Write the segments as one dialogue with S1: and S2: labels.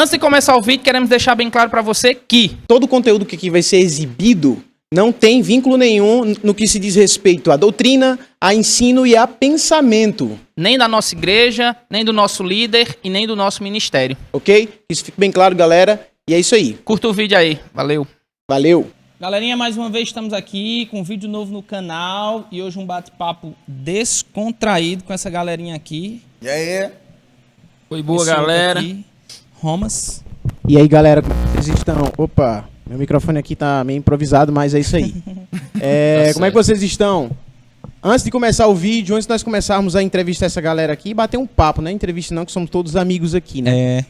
S1: Antes de começar o vídeo, queremos deixar bem claro para você que
S2: todo o conteúdo que aqui vai ser exibido não tem vínculo nenhum no que se diz respeito à doutrina, a ensino e a pensamento.
S1: nem da nossa igreja, nem do nosso líder e nem do nosso ministério.
S2: Ok? Isso fica bem claro, galera. E é isso aí.
S1: Curta o vídeo aí. Valeu.
S2: Valeu.
S3: Galerinha, mais uma vez estamos aqui com um vídeo novo no canal e hoje um bate-papo descontraído com essa galerinha aqui.
S4: E aí?
S1: Foi boa,
S3: Esse outro
S1: galera.
S3: aqui, Romas.
S2: E aí, galera, como vocês estão? Opa, meu microfone aqui tá meio improvisado, mas é isso aí. Como é que vocês estão? Antes de começar o vídeo, antes de nós começarmos a entrevistar essa galera aqui, bater um papo, né? Entrevista não, que somos todos amigos aqui, né?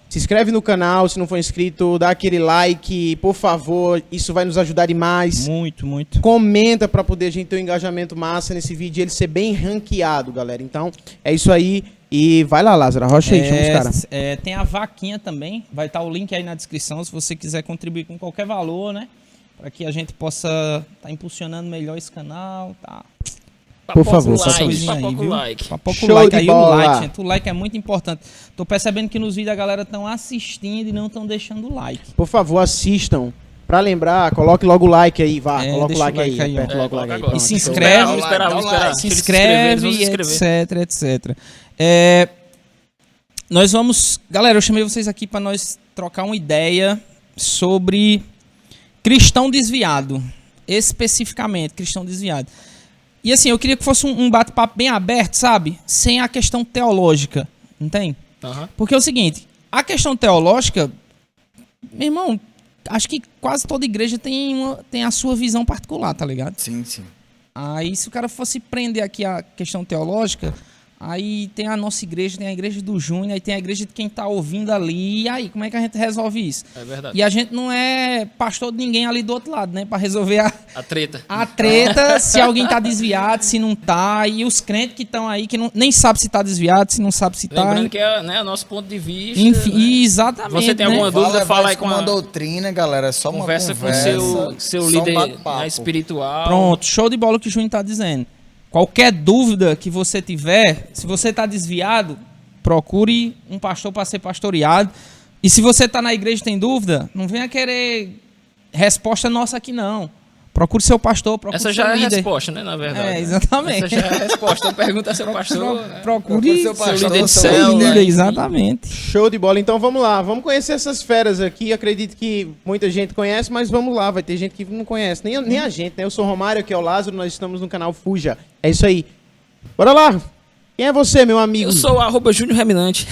S2: Se inscreve no canal, se não for inscrito, dá aquele like, por favor, isso vai nos ajudar demais.
S3: Muito, muito.
S2: Comenta pra poder a gente ter um engajamento massa nesse vídeo e ele ser bem ranqueado, galera. Então, é isso aí. E vai lá, Lázaro, arrocha aí, chama os caras.
S3: Tem a vaquinha também, vai estar o link aí na descrição se você quiser contribuir com qualquer valor, né? Para que a gente possa estar impulsionando melhor esse canal, tá?
S2: Por favor,
S1: Papoca
S3: viu?
S1: like.
S3: Papoca
S2: Show
S3: o like
S2: de
S3: aí,
S2: bola.
S3: o like, gente. O like é muito importante. Tô percebendo que nos vídeos a galera estão assistindo e não estão deixando o like.
S2: Por favor, assistam. Pra lembrar, coloque logo o like aí, vá. Coloca o
S3: deixa
S2: like aí. Aperta logo o like aí.
S1: agora.
S3: E se
S2: Pronto.
S3: inscreve,
S1: Vamos esperar.
S3: se inscreve, etc. Nós vamos... Galera, eu chamei vocês aqui para nós trocar uma ideia sobre cristão desviado. Especificamente, cristão desviado. E assim, eu queria que fosse um bate-papo bem aberto, sabe? Sem a questão teológica, entende?
S1: Uhum.
S3: Porque é o seguinte, a questão teológica, meu irmão, acho que quase toda igreja tem a sua visão particular, tá ligado?
S4: Sim, sim.
S3: Aí se o cara fosse prender aqui a questão teológica, aí tem a nossa igreja, tem a igreja do Júnior, aí tem a igreja de quem tá ouvindo ali, e aí, como é que a gente resolve isso?
S1: É verdade.
S3: E a gente não é pastor de ninguém ali do outro lado, né? Pra resolver
S1: A treta.
S3: a treta, se alguém tá desviado, se não tá, e os crentes que estão aí, que nem sabe se tá desviado, se não sabe se tá.
S1: Lembrando que é nosso ponto de vista.
S3: Enfim,
S1: né?
S3: exatamente.
S1: Você tem alguma dúvida, fala aí com
S4: uma
S1: a
S4: doutrina, galera. É só uma
S1: conversa
S4: conversa.
S1: com seu
S4: só um
S1: líder
S4: bate-papo.
S1: espiritual.
S3: Pronto, show de bola o que o Júnior tá dizendo. Qualquer dúvida que você tiver, se você tá desviado, procure um pastor para ser pastoreado. E se você tá na igreja e tem dúvida, não venha querer resposta nossa aqui não. Procure seu pastor, procure
S1: Essa
S3: seu
S1: já é a
S3: líder.
S1: resposta, né, na verdade.
S3: É, exatamente.
S1: Essa já é a resposta. Pergunta a seu pastor. né?
S3: Procure
S4: seu pastor,
S1: líder de
S4: seu
S1: célula.
S3: líder,
S1: né?
S3: exatamente.
S2: Show de bola. Então vamos lá. Vamos conhecer essas feras aqui. Acredito que muita gente conhece, mas vamos lá. Vai ter gente que não conhece. Nem a gente, né? Eu sou o Romário, aqui é o Lázaro. Nós estamos no canal Fuja. É isso aí. Bora lá. Quem é você, meu amigo?
S1: Eu sou o @Júnior Reminante.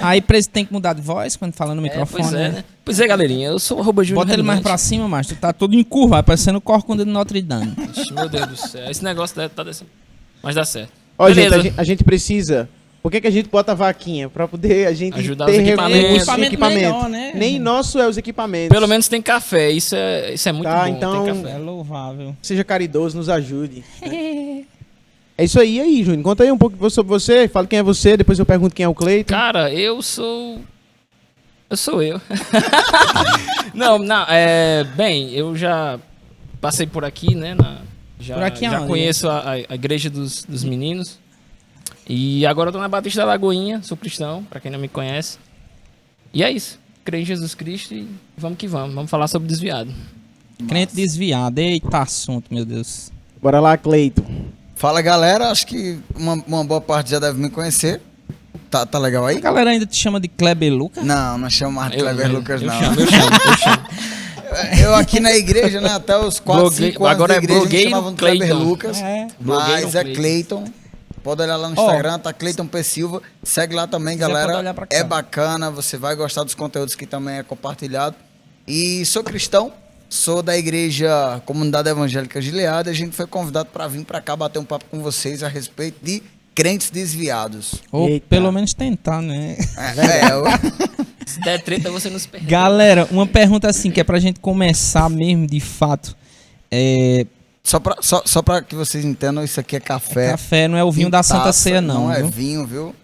S3: Aí preso tem que mudar de voz quando fala no microfone.
S1: Pois é, né? Pois é, galerinha. Eu sou o @Júnior
S3: Bota ele mais pra cima, mas tu tá todo encurvado, parecendo o corcunda de Notre Dame.
S1: Ixi, meu Deus do céu. Esse negócio tá descendo. Mas dá certo.
S2: Ó,
S1: Beleza.
S2: gente, a gente precisa... Por que a gente bota a vaquinha? Pra poder a gente
S1: Ajudar
S2: ter
S1: os equipamentos.
S3: Equipamento melhor, né?
S2: Nem nosso é os equipamentos.
S1: Pelo menos tem café. Isso é muito
S2: Tá,
S1: bom.
S2: então-
S1: Tem
S3: É
S1: café.
S3: louvável.
S2: Seja caridoso, nos ajude. Né? É isso aí. E aí, Júnior? Conta aí um pouco sobre você. Fala quem é você, depois eu pergunto quem é o Cleiton.
S1: Cara, eu sou eu. Não, bem, eu já passei por aqui, né? Já,
S3: Por aqui
S1: já
S3: aonde?
S1: conheço a igreja dos meninos. E agora eu tô na Batista da Lagoinha, sou cristão, pra quem não me conhece. E é isso. Creio em Jesus Cristo e vamos que vamos. Vamos falar sobre desviado.
S3: Crente desviado. Eita assunto, meu Deus.
S2: Bora lá, Cleiton.
S4: Fala, galera. Acho que uma boa parte já deve me conhecer. Tá legal aí?
S3: A galera ainda te chama de Kleber Lucas?
S4: Não chamo mais de Kleber Lucas,
S1: eu
S4: não.
S1: chamo.
S4: Eu aqui na igreja, né? Até os 4, 5 anos
S1: Agora
S4: de
S1: é
S4: igreja me
S1: blogueiro
S4: chamavam de Kleber
S1: Cleiton.
S4: Lucas.
S1: Blogueiro
S4: Mas é
S1: Cleiton.
S4: Cleiton. Pode olhar lá no Instagram, tá Cleiton P. Silva. Segue lá também,
S3: Quiser, pode
S4: galera.
S3: olhar pra cá.
S4: É bacana, você vai gostar dos conteúdos que também é compartilhado. E sou cristão, sou da igreja Comunidade Evangélica Gilead. A gente foi convidado para vir para cá bater um papo com vocês a respeito de crentes desviados.
S3: Ou
S2: Eita.
S3: pelo menos tentar, né?
S1: Se der treta, você nos perde.
S3: Galera, uma pergunta assim, que é pra gente começar mesmo, de fato.
S4: Só pra que vocês entendam, isso aqui é café.
S3: Café não é o vinho
S4: em
S3: da Santa
S4: taça,
S3: Ceia, não.
S4: Não é
S3: viu?
S4: vinho, viu?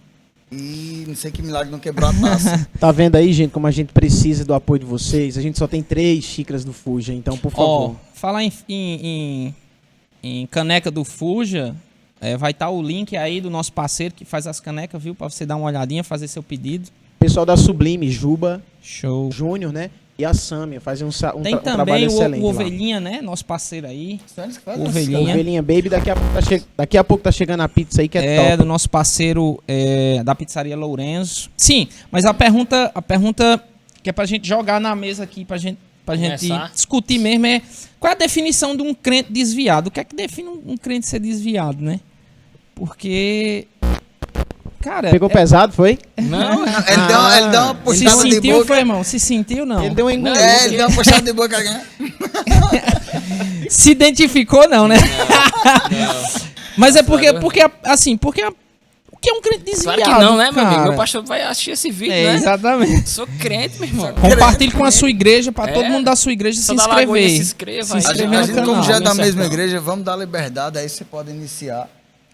S4: E não sei que milagre não quebrou a taça.
S2: Tá vendo aí, gente, como a gente precisa do apoio de vocês? A gente só tem 3 xícaras do Fuja, então, por
S3: Ó,
S2: favor.
S3: falar em caneca do Fuja, vai estar o link aí do nosso parceiro que faz as canecas, viu? Pra você dar uma olhadinha, fazer seu pedido.
S2: Pessoal da Sublime, Juba,
S3: Show.
S2: Júnior, né? E a Sâmia fazem um
S3: Tem
S2: trabalho
S3: também
S2: excelente
S3: o
S2: lá.
S3: Ovelhinha, né? Nosso parceiro aí.
S4: Só eles que fazem
S3: Ovelhinha.
S2: Ovelhinha Baby, daqui a pouco tá chegando a pizza aí que é top.
S3: Do nosso parceiro da pizzaria Lourenço. Sim, mas a pergunta que é pra gente jogar na mesa aqui, pra gente
S1: Começar.
S3: discutir mesmo é qual é a definição de um crente desviado? O que é que define um crente ser desviado, né? Porque, cara...
S2: Pegou pesado, foi?
S1: Não,
S4: Ele deu uma
S3: Se
S4: puxada de
S3: sentiu,
S4: boca.
S3: foi, irmão? Se sentiu, não?
S2: Ele deu uma engolida.
S4: Ele deu uma puxada de boca. Né?
S3: Se identificou, não, né? Mas é porque o que é um crente desviado,
S1: claro que não, né, meu amigo?
S3: cara?
S1: Meu pastor vai assistir esse vídeo,
S3: É,
S1: né?
S3: exatamente.
S1: Sou crente, meu irmão.
S3: Compartilhe com a sua igreja, pra
S1: É.
S3: todo mundo da sua igreja
S1: Só
S3: se
S1: da Lagoinha
S3: inscrever.
S1: se inscreva
S3: Se
S1: aí.
S4: A
S3: inscrever
S4: gente,
S3: no
S4: como
S3: canal.
S4: já é da
S1: Meu
S4: mesma
S1: sertão.
S4: igreja, vamos dar liberdade, aí você pode iniciar.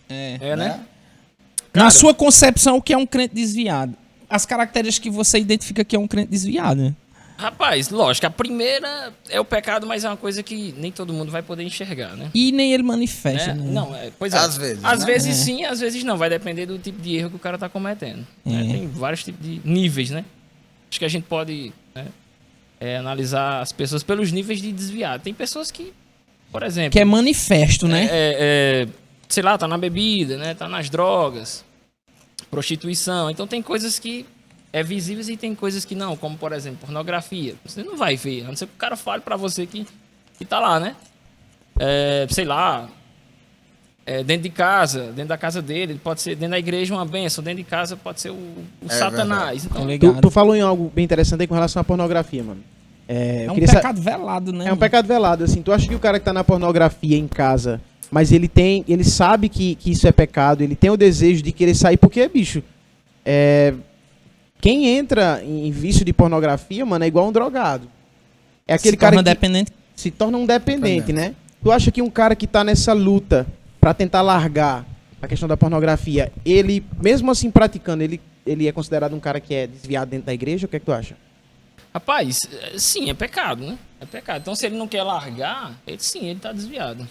S1: É, né?
S3: Na
S1: Cara,
S3: sua concepção, o que é um crente desviado? As características que você identifica que é um crente desviado, né?
S1: Rapaz, lógico, a primeira é o pecado, mas é uma coisa que nem todo mundo vai poder enxergar, né?
S3: E nem ele manifesta,
S1: Né?
S3: né?
S1: Não, pois é.
S4: Às vezes,
S1: Às
S4: né?
S1: vezes sim, às vezes não. Vai depender do tipo de erro que o cara tá cometendo. né? Tem vários tipos de níveis, né? Acho que a gente pode analisar as pessoas pelos níveis de desviado. Tem pessoas que, por exemplo...
S3: Que é manifesto, né?
S1: sei lá, tá na bebida, né? Tá nas drogas, prostituição. Então tem coisas que é visíveis e tem coisas que não, como por exemplo, pornografia. Você não vai ver, a não ser que o cara fale pra você que tá lá, né? Sei lá, dentro de casa, dentro da casa dele, pode ser dentro da igreja uma bênção, dentro de casa pode ser o Satanás. Então,
S3: Tô ligado.
S2: Tu falou em algo bem interessante aí com relação à pornografia, mano.
S3: É um
S2: queria sa-
S3: pecado velado, né?
S2: É um pecado velado, assim. Tu acha que o cara que tá na pornografia em casa, mas ele sabe que isso é pecado, ele tem o desejo de querer sair, porque, bicho, quem entra em vício de pornografia, mano, é igual um drogado. É aquele cara que
S3: dependente.
S2: se torna um dependente, né? Tu acha que um cara que tá nessa luta pra tentar largar a questão da pornografia, ele, mesmo assim praticando, ele é considerado um cara que é desviado dentro da igreja? O que é que tu acha?
S1: rapaz, sim, é pecado, né? É pecado. Então se ele não quer largar, ele tá desviado.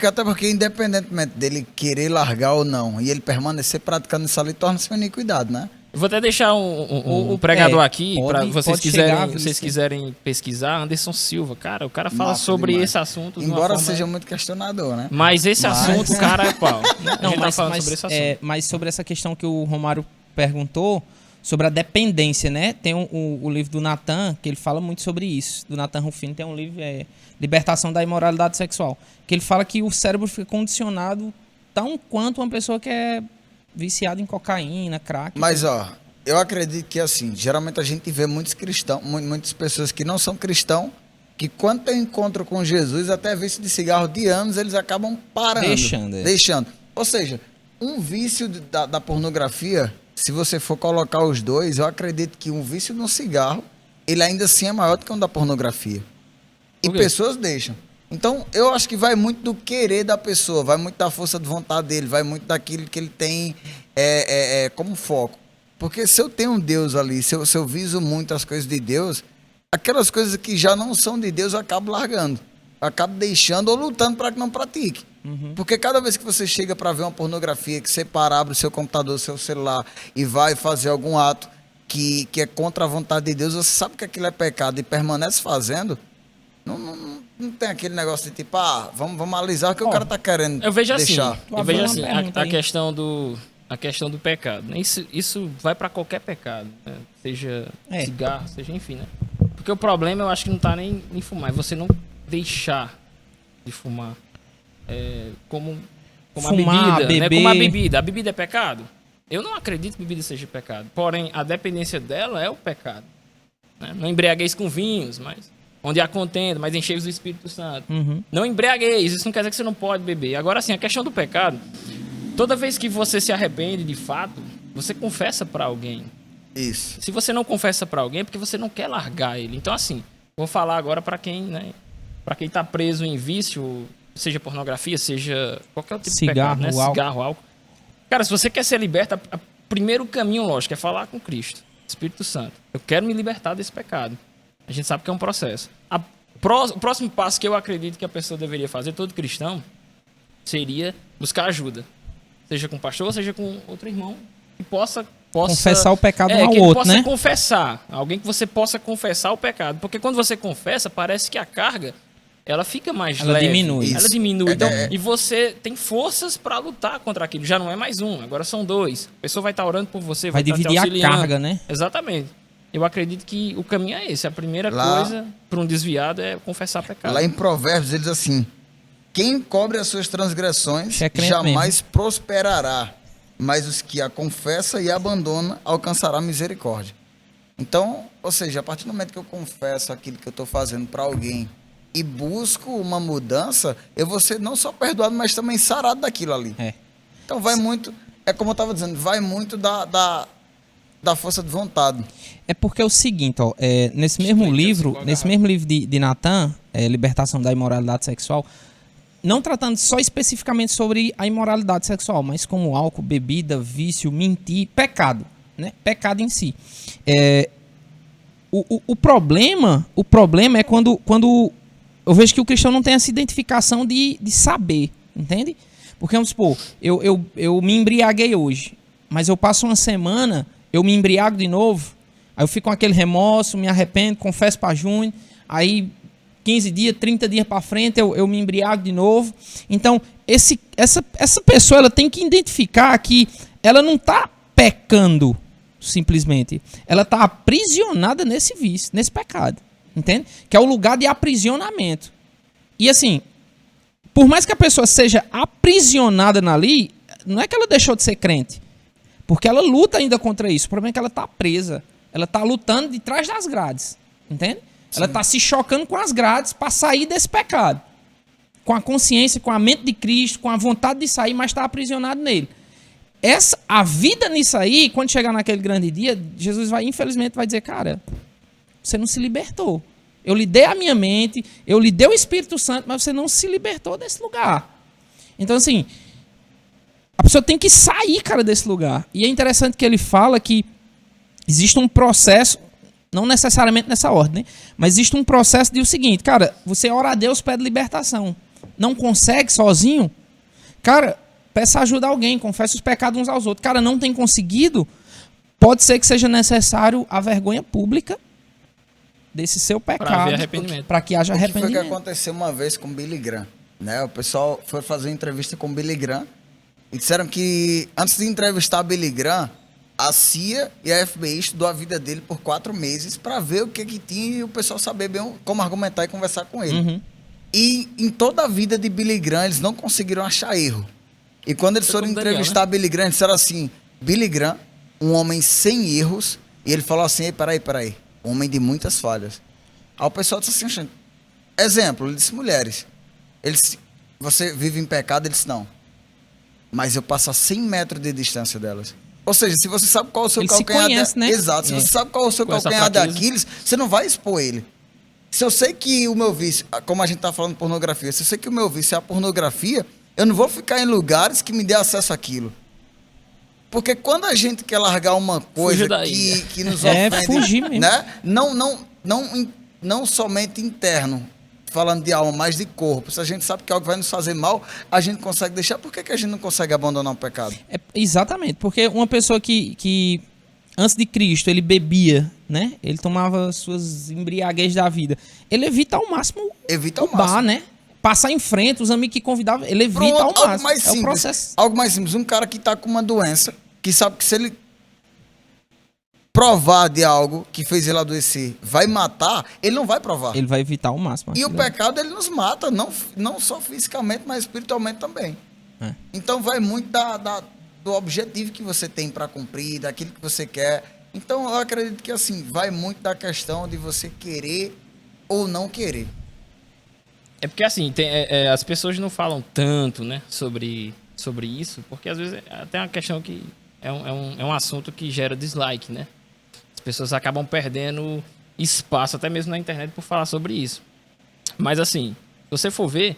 S4: Até porque, independentemente dele querer largar ou não, e ele permanecer praticando isso ali, torna-se uma iniquidade, né?
S1: Eu vou até deixar um pregador aqui, para vocês quiserem pesquisar, Anderson Silva. Cara, o cara fala
S4: Massa
S1: sobre
S4: demais.
S1: esse assunto. de uma
S4: Embora
S1: forma-
S4: seja muito questionador, né?
S1: Mas esse assunto, o cara é pau.
S3: Não,
S1: mas sobre esse assunto.
S3: mas sobre essa questão que o Romário perguntou, sobre a dependência, né? Tem o livro do Nathan, que ele fala muito sobre isso. Do Nathan Rufino tem um livro, Libertação da Imoralidade Sexual, que ele fala que o cérebro fica condicionado tão quanto uma pessoa que é viciada em cocaína, crack.
S4: Mas, ó, eu acredito que, assim, geralmente a gente vê muitos cristãos, muitas pessoas que não são cristãos, que quando tem encontro com Jesus, até vício de cigarro de anos, eles acabam parando. Deixando. Ou seja, um vício da pornografia, se você for colocar os dois, eu acredito que um vício no cigarro, ele ainda assim é maior do que um da pornografia. E
S1: Por quê?
S4: pessoas deixam. Então, eu acho que vai muito do querer da pessoa, vai muito da força de vontade dele, vai muito daquilo que ele tem como foco. Porque se eu tenho um Deus ali, se eu viso muito as coisas de Deus, aquelas coisas que já não são de Deus, eu acabo largando. Eu acabo deixando ou lutando para que não pratique. Porque cada vez que você chega para ver uma pornografia, que você para, abre o seu computador, o seu celular e vai fazer algum ato que é contra a vontade de Deus, você sabe que aquilo é pecado e permanece fazendo, não tem aquele negócio de tipo, vamos alisar o que o cara tá querendo
S1: Eu vejo
S4: deixar.
S1: assim, eu vejo
S3: uma
S1: assim
S3: pergunta
S1: a
S3: aí.
S1: questão do pecado. Né? Isso vai para qualquer pecado, né? Seja cigarro, seja enfim, né? Porque o problema eu acho que não tá nem em fumar, é você não deixar de fumar. Como
S3: Fumar,
S1: a bebida, né?
S3: beber.
S1: Como a bebida. A bebida é pecado? Eu não acredito que bebida seja pecado. Porém, a dependência dela é o pecado. Né? Não embriagueis com vinhos, mas onde há contenda, mas enchei-vos do Espírito Santo. Não embriagueis, isso não quer dizer que você não pode beber. Agora, assim, a questão do pecado, toda vez que você se arrepende de fato, você confessa para alguém.
S4: Isso.
S1: Se você não confessa para alguém, é porque você não quer largar ele. Então, assim, vou falar agora para quem, né, para quem tá preso em vício, seja pornografia, seja qualquer tipo
S3: Cigarro,
S1: de pecado, né?
S3: álcool.
S1: Cigarro, álcool. Cara, se você quer ser liberto, o primeiro caminho, lógico, é falar com Cristo, Espírito Santo. Eu quero me libertar desse pecado. A gente sabe que é um processo. O próximo passo que eu acredito que a pessoa deveria fazer, todo cristão, seria buscar ajuda. seja com o pastor, seja com outro irmão, que possa
S3: Confessar o pecado um
S1: que
S3: ao
S1: ele
S3: outro,
S1: possa
S3: né?
S1: confessar. Alguém que você possa confessar o pecado. Porque quando você confessa, parece que a carga, ela fica mais
S3: Ela
S1: leve.
S3: diminui.
S1: Ela
S4: Isso.
S1: diminui. Então, e você tem forças para lutar contra aquilo. Já não é mais um, agora são dois. A pessoa vai estar orando por você,
S3: Vai
S1: estar te
S3: dividir a
S1: auxiliando.
S3: carga, né?
S1: Exatamente. Eu acredito que o caminho é esse. A primeira
S4: Lá-
S1: coisa para um desviado é confessar pecado.
S4: Lá em Provérbios ele diz assim: quem cobre as suas transgressões
S3: Isso é crente
S4: jamais prosperará, mas os que a confessa e abandona alcançará misericórdia. Então, ou seja, a partir do momento que eu confesso aquilo que eu estou fazendo para alguém e busco uma mudança, eu vou ser não só perdoado, mas também sarado daquilo ali.
S3: É.
S4: Então vai muito, é como eu estava dizendo, vai muito da força de vontade.
S3: É porque é o seguinte, ó, nesse mesmo livro de Natan, Libertação da Imoralidade Sexual, não tratando só especificamente sobre a imoralidade sexual, mas como álcool, bebida, vício, mentir, pecado, né? Pecado em si. O problema é quando eu vejo que o cristão não tem essa identificação de saber, entende? Porque, vamos supor, eu me embriaguei hoje, mas eu passo uma semana, eu me embriago de novo, aí eu fico com aquele remorso, me arrependo, confesso para Júnior, aí 15 dias, 30 dias para frente eu me embriago de novo. Então, essa pessoa ela tem que identificar que ela não está pecando simplesmente. Ela está aprisionada nesse vício, nesse pecado. Entende? Que é o lugar de aprisionamento. E assim, por mais que a pessoa seja aprisionada ali, não é que ela deixou de ser crente. Porque ela luta ainda contra isso. O problema é que ela está presa. Ela está lutando de trás das grades. Entende? Sim. Ela está se chocando com as grades para sair desse pecado. Com a consciência, com a mente de Cristo, com a vontade de sair, mas está aprisionado nele. A vida nisso aí, quando chegar naquele grande dia, Jesus infelizmente vai dizer, cara, você não se libertou. Eu lhe dei a minha mente, eu lhe dei o Espírito Santo, mas você não se libertou desse lugar. Então, assim, a pessoa tem que sair, cara, desse lugar. E é interessante que ele fala que existe um processo, não necessariamente nessa ordem, mas existe um processo de o seguinte, cara, você ora a Deus, pede libertação. Não consegue sozinho, cara, peça ajuda a alguém, confessa os pecados uns aos outros. Cara, não tem conseguido, pode ser que seja necessário a vergonha pública desse seu pecado, para que haja arrependimento.
S4: Foi o que aconteceu uma vez com Billy Graham, né? O pessoal foi fazer uma entrevista com Billy Graham e disseram que antes de entrevistar Billy Graham, a CIA e a FBI estudou a vida dele por 4 meses para ver o que tinha e o pessoal saber bem como argumentar e conversar com ele.
S3: Uhum.
S4: E em toda a vida de Billy Graham, eles não conseguiram achar erro. E quando eles foram entrevistar Billy Graham, disseram assim, Billy Graham, um homem sem erros, e ele falou assim, peraí, homem de muitas falhas. Aí o pessoal disse assim, exemplo, ele disse, mulheres, ele disse, você vive em pecado? Ele disse, não. Mas eu passo a 100 metros de distância delas. Ou seja, se você sabe qual é o seu
S3: ele
S4: calcanhar...
S3: se conhece, né?
S4: Exato, se você sabe qual é o seu calcanhar de Aquiles, você não vai expor ele. Se eu sei que o meu vício, como a gente está falando de pornografia, se eu sei que o meu vício é a pornografia, eu não vou ficar em lugares que me dê acesso àquilo. Porque quando a gente quer largar uma coisa que nos ofende,
S3: fugir mesmo.
S4: Né? Não somente interno, falando de alma, mas de corpo. Se a gente sabe que algo vai nos fazer mal, a gente consegue deixar. Por que a gente não consegue abandonar o pecado?
S3: Exatamente, porque uma pessoa que antes de Cristo ele bebia, né? Ele tomava suas embriaguez da vida. Ele evita ao máximo o bar, né? Passar em frente, os amigos que convidavam, ele evita ao máximo.
S4: Algo mais simples,
S3: o processo.
S4: Algo mais simples. Um cara que está com uma doença, que sabe que se ele provar de algo que fez ele adoecer, vai matar, ele não vai provar.
S3: Ele vai evitar ao máximo.
S4: E o pecado, ele nos mata, não só fisicamente, mas espiritualmente também. É. Então vai muito do objetivo que você tem para cumprir, daquilo que você quer. Então eu acredito que assim, vai muito da questão de você querer ou não querer.
S1: É porque assim, as pessoas não falam tanto, né, sobre isso, porque às vezes até uma questão que é um assunto que gera dislike, né? As pessoas acabam perdendo espaço, até mesmo na internet, por falar sobre isso. Mas assim, se você for ver,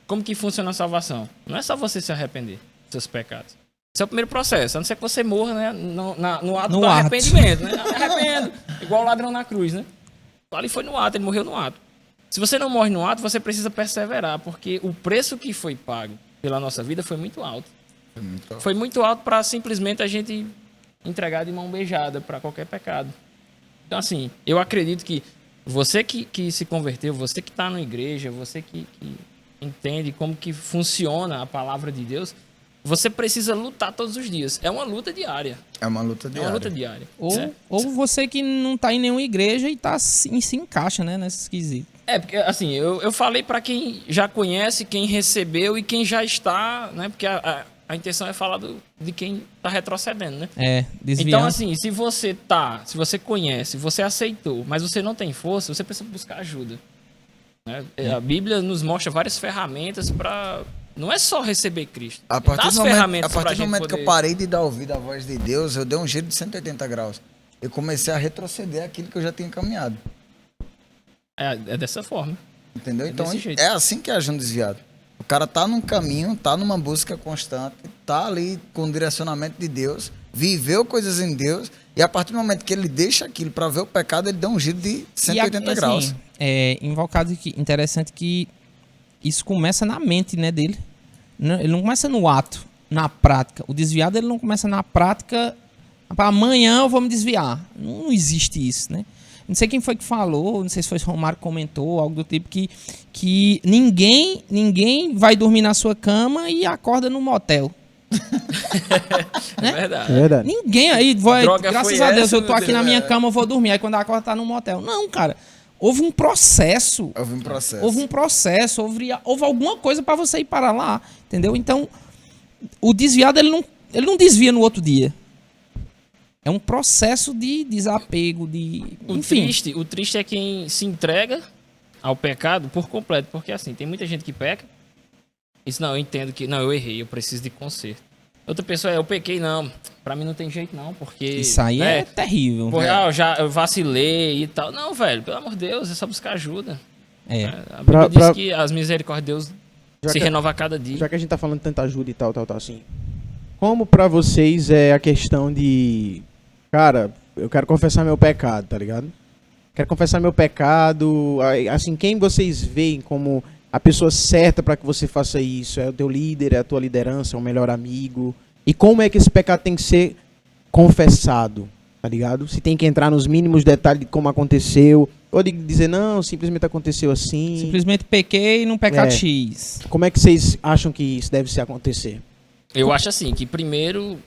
S1: como que funciona a salvação? Não é só você se arrepender dos seus pecados. Esse é o primeiro processo, a não ser que você morra, né, no ato do arrependimento, né? Arrependo, igual o ladrão na cruz, né? Ali foi no ato, ele morreu no ato. Se você não morre no ato, você precisa perseverar, porque o preço que foi pago pela nossa vida foi muito alto. Foi muito alto para simplesmente a gente entregar de mão beijada para qualquer pecado. Então, assim, eu acredito que você que se converteu, você que está na igreja, você que entende como que funciona a palavra de Deus, você precisa lutar todos os dias. É uma luta diária.
S4: É uma luta diária.
S1: É uma luta diária.
S3: Ou você que não tá em nenhuma igreja e se encaixa, né, nesse esquisito.
S1: Porque assim, eu falei para quem já conhece, quem recebeu e quem já está, né? Porque a intenção é falar de quem tá retrocedendo, né?
S3: Desviando.
S1: Então, assim, se você conhece, você aceitou, mas você não tem força, você precisa buscar ajuda. Né? A Bíblia nos mostra várias ferramentas para... Não é só receber Cristo.
S4: A partir do momento que eu parei de dar ouvido à voz de Deus, eu dei um giro de 180 graus. Eu comecei a retroceder aquilo que eu já tinha caminhado.
S1: É dessa forma.
S4: Entendeu? Então, é assim que age um desviado. O cara tá num caminho, tá numa busca constante, tá ali com o direcionamento de Deus, viveu coisas em Deus, e a partir do momento que ele deixa aquilo para ver o pecado, ele dá um giro de 180 graus.
S3: Invocado, interessante que isso começa na mente, né, dele. Ele não começa no ato, na prática. O desviado, ele não começa na prática, amanhã eu vou me desviar. Não existe isso, né? Não sei quem foi que falou, não sei se foi o Romário que comentou, algo do tipo, que ninguém vai dormir na sua cama e acorda no motel.
S1: Né?
S2: É verdade.
S3: Ninguém aí vai, graças a Deus, eu tô aqui
S1: Deus,
S3: na minha cama, eu vou dormir. Aí quando acorda, tá no motel. Não, cara. Houve um processo. Houve alguma coisa para você ir para lá, entendeu? Então, o desviado, ele não desvia no outro dia. É um processo de desapego, enfim.
S1: O triste é quem se entrega ao pecado por completo. Porque assim, tem muita gente que peca. Isso não, eu entendo que... Não, eu errei, eu preciso de conserto. Outra pessoa, eu pequei, não. Pra mim não tem jeito não, porque...
S3: Isso aí é terrível.
S1: Porque, eu vacilei e tal. Não, velho, pelo amor de Deus, é só buscar ajuda. A Bíblia diz que as misericórdias de Deus se renovam a cada dia.
S2: Já que a gente tá falando de tanta ajuda e tal, assim. Como pra vocês é a questão de... Cara, eu quero confessar meu pecado, tá ligado? Quero confessar meu pecado. Assim, quem vocês veem como a pessoa certa pra que você faça isso? É o teu líder, é a tua liderança, é o melhor amigo? E como é que esse pecado tem que ser confessado, tá ligado? Se tem que entrar nos mínimos detalhes de como aconteceu, ou de dizer, não, simplesmente aconteceu assim.
S3: Simplesmente pequei num pecado X.
S2: Como é que vocês acham que isso deve se acontecer?
S1: Eu acho assim, que primeiro...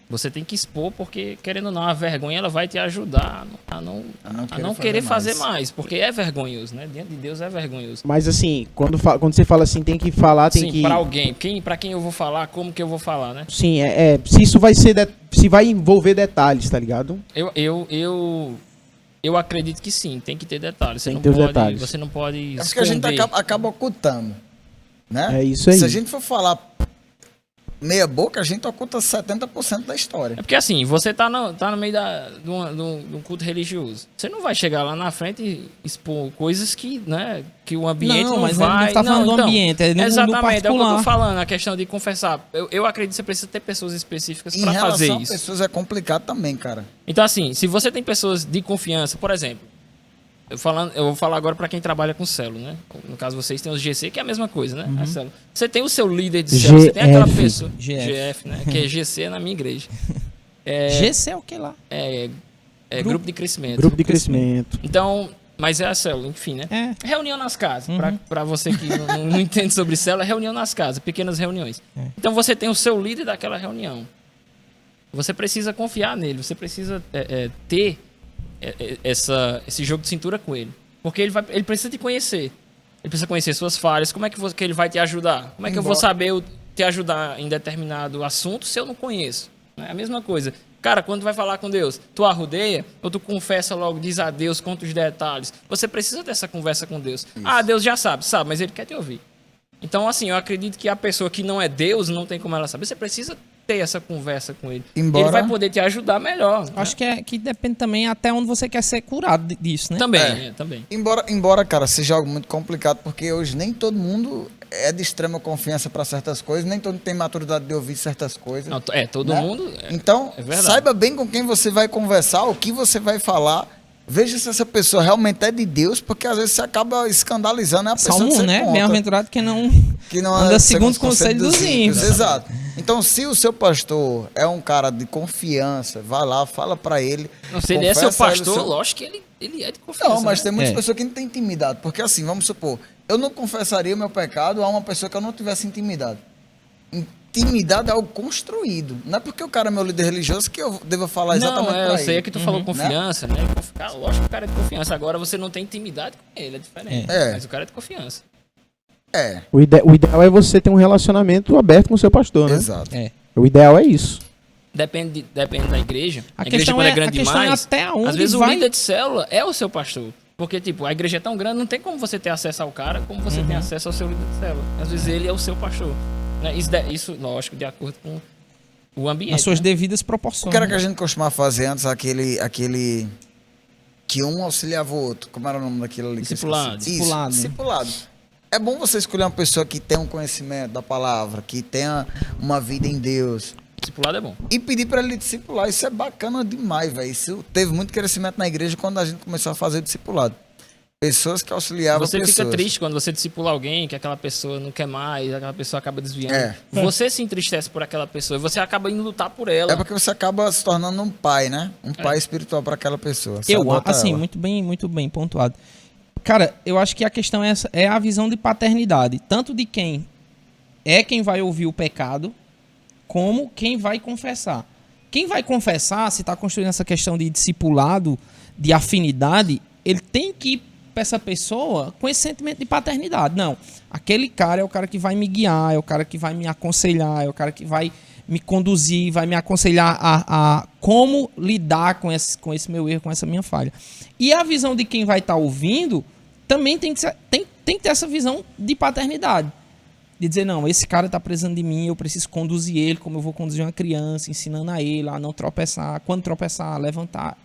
S1: você tem que expor, porque querendo ou não, a vergonha ela vai te ajudar a não querer fazer mais, porque é vergonhoso, né? Diante de Deus é vergonhoso.
S2: Mas assim, quando você fala assim, tem que falar, tem que...
S1: Sim, para alguém. Para quem eu vou falar, como que eu vou falar, né?
S2: Sim, se isso vai ser... se vai envolver detalhes, tá ligado?
S1: Eu acredito que sim, tem que ter detalhes.
S2: Tem que ter os detalhes.
S1: Você não pode esconder.
S4: Acho que a gente acaba ocultando, né?
S2: É isso aí.
S4: Se a gente for falar... meia boca, a gente oculta 70% da história.
S1: É porque assim, você tá no meio de um culto religioso. Você não vai chegar lá na frente e expor coisas que, né, que o ambiente não vai...
S3: Não, mas tá falando do ambiente, é no
S1: exatamente, é o que eu tô
S3: particular.
S1: falando, a questão de confessar. Eu acredito que você precisa ter pessoas específicas para fazer isso.
S4: Em relação a pessoas é complicado também, cara.
S1: Então assim, se você tem pessoas de confiança, por exemplo, eu vou falar agora para quem trabalha com célula, né? No caso, vocês têm os GC, que é a mesma coisa, né? A célula. Você tem o seu líder de célula, você tem aquela pessoa... GF, né? Que é GC na minha igreja.
S3: GC é o que lá?
S1: Grupo de crescimento.
S2: Grupo de crescimento.
S1: Então, mas é a célula, enfim, né? Reunião nas casas. Para você que não entende sobre célula, é reunião nas casas, pequenas reuniões. Então, você tem o seu líder daquela reunião. Você precisa confiar nele, você precisa ter... esse jogo de cintura com ele. Porque ele precisa te conhecer. Ele precisa conhecer suas falhas. Como é que ele vai te ajudar? Como é que eu vou saber te ajudar em determinado assunto se eu não conheço? É a mesma coisa. Cara, quando tu vai falar com Deus, tu arrudeia ou tu confessa logo, diz a Deus, conta os detalhes? Você precisa dessa conversa com Deus. Isso. Deus já sabe, mas ele quer te ouvir. Então, assim, eu acredito que a pessoa que não é Deus, não tem como ela saber. Você precisa ter essa conversa com ele. Ele vai poder te ajudar melhor.
S3: Acho que depende também até onde você quer ser curado disso, né?
S1: Também.
S4: Embora, cara, seja algo muito complicado, porque hoje nem todo mundo é de extrema confiança para certas coisas, nem todo mundo tem maturidade de ouvir certas coisas.
S1: Não, todo mundo...
S4: Então, saiba bem com quem você vai conversar, o que você vai falar. Veja se essa pessoa realmente é de Deus, porque às vezes você acaba escandalizando a pessoa.
S3: Salmo, né? Bem-aventurado que não
S4: que não
S3: Anda
S4: segundo
S3: segundo o conselho dos ímpios.
S4: Exato. Então, se o seu pastor é um cara de confiança, vai lá, fala pra ele.
S1: Não, se ele é seu
S4: confessa a ele o
S1: pastor,
S4: seu-
S1: lógico que ele é de confiança.
S4: Não, mas
S1: né?
S4: tem muitas
S3: É.
S4: pessoas que não têm intimidade. Porque assim, vamos supor, eu não confessaria o meu pecado a uma pessoa que eu não tivesse intimidade. Intimidade é algo construído. Não é porque o cara é meu líder religioso que eu devo falar exatamente
S1: Não,
S4: pra
S1: eu sei
S4: ele.
S1: que tu falou confiança, né? Lógico que o cara é de confiança. Agora você não tem intimidade com ele, é diferente.
S4: É.
S1: Mas o cara é de confiança.
S4: É,
S2: O ideal é você ter um relacionamento aberto com o seu pastor, né?
S4: exato.
S3: É.
S2: O ideal é isso.
S1: Depende da igreja.
S3: A
S1: igreja
S3: questão
S1: quando
S3: é-
S1: é grande
S3: a questão é
S1: demais,
S3: até onde
S1: às vezes o
S3: vai-
S1: líder de célula é o seu pastor. Porque, tipo, a igreja é tão grande, não tem como você ter acesso ao cara como você tem acesso ao seu líder de célula. Às vezes ele é o seu pastor. Né? Isso, lógico, de acordo com o ambiente.
S3: Nas suas
S1: né?
S3: devidas
S4: O
S3: proporções.
S4: que era que
S3: né?
S4: a gente costumava fazer antes, aquele que um auxiliava o outro. Como era o nome daquilo ali? que eu
S1: Discipulado.
S4: esqueci?
S3: Discipulado.
S4: Isso, discipulado. É bom você escolher uma pessoa que tenha um conhecimento da palavra, que tenha uma vida em Deus.
S1: Discipulado é bom.
S4: E pedir para ele discipular. Isso é bacana demais, velho. Isso teve muito crescimento na igreja quando a gente começou a fazer o discipulado. Pessoas que auxiliavam
S1: Você
S4: pessoas.
S1: fica triste quando você discipula alguém, que aquela pessoa não quer mais, aquela pessoa acaba desviando.
S4: É.
S1: Você se entristece por aquela pessoa e você acaba indo lutar por ela.
S4: É porque você acaba se tornando um pai, né? Um pai espiritual para aquela pessoa. Você
S3: Eu,
S4: adota
S3: assim,
S4: ela.
S3: muito bem pontuado. Cara, eu acho que a questão é essa, é a visão de paternidade, tanto de quem vai ouvir o pecado, como quem vai confessar. Quem vai confessar, se está construindo essa questão de discipulado, de afinidade, ele tem que ir para essa pessoa com esse sentimento de paternidade. Não, aquele cara é o cara que vai me guiar, é o cara que vai me aconselhar, é o cara que vai me conduzir, vai me aconselhar a como lidar com esse meu erro, com essa minha falha. E a visão de quem vai estar ouvindo também tem que ter essa visão de paternidade. De dizer, não, esse cara está precisando de mim, eu preciso conduzir ele como eu vou conduzir uma criança, ensinando a ele a não tropeçar, quando tropeçar, levantar.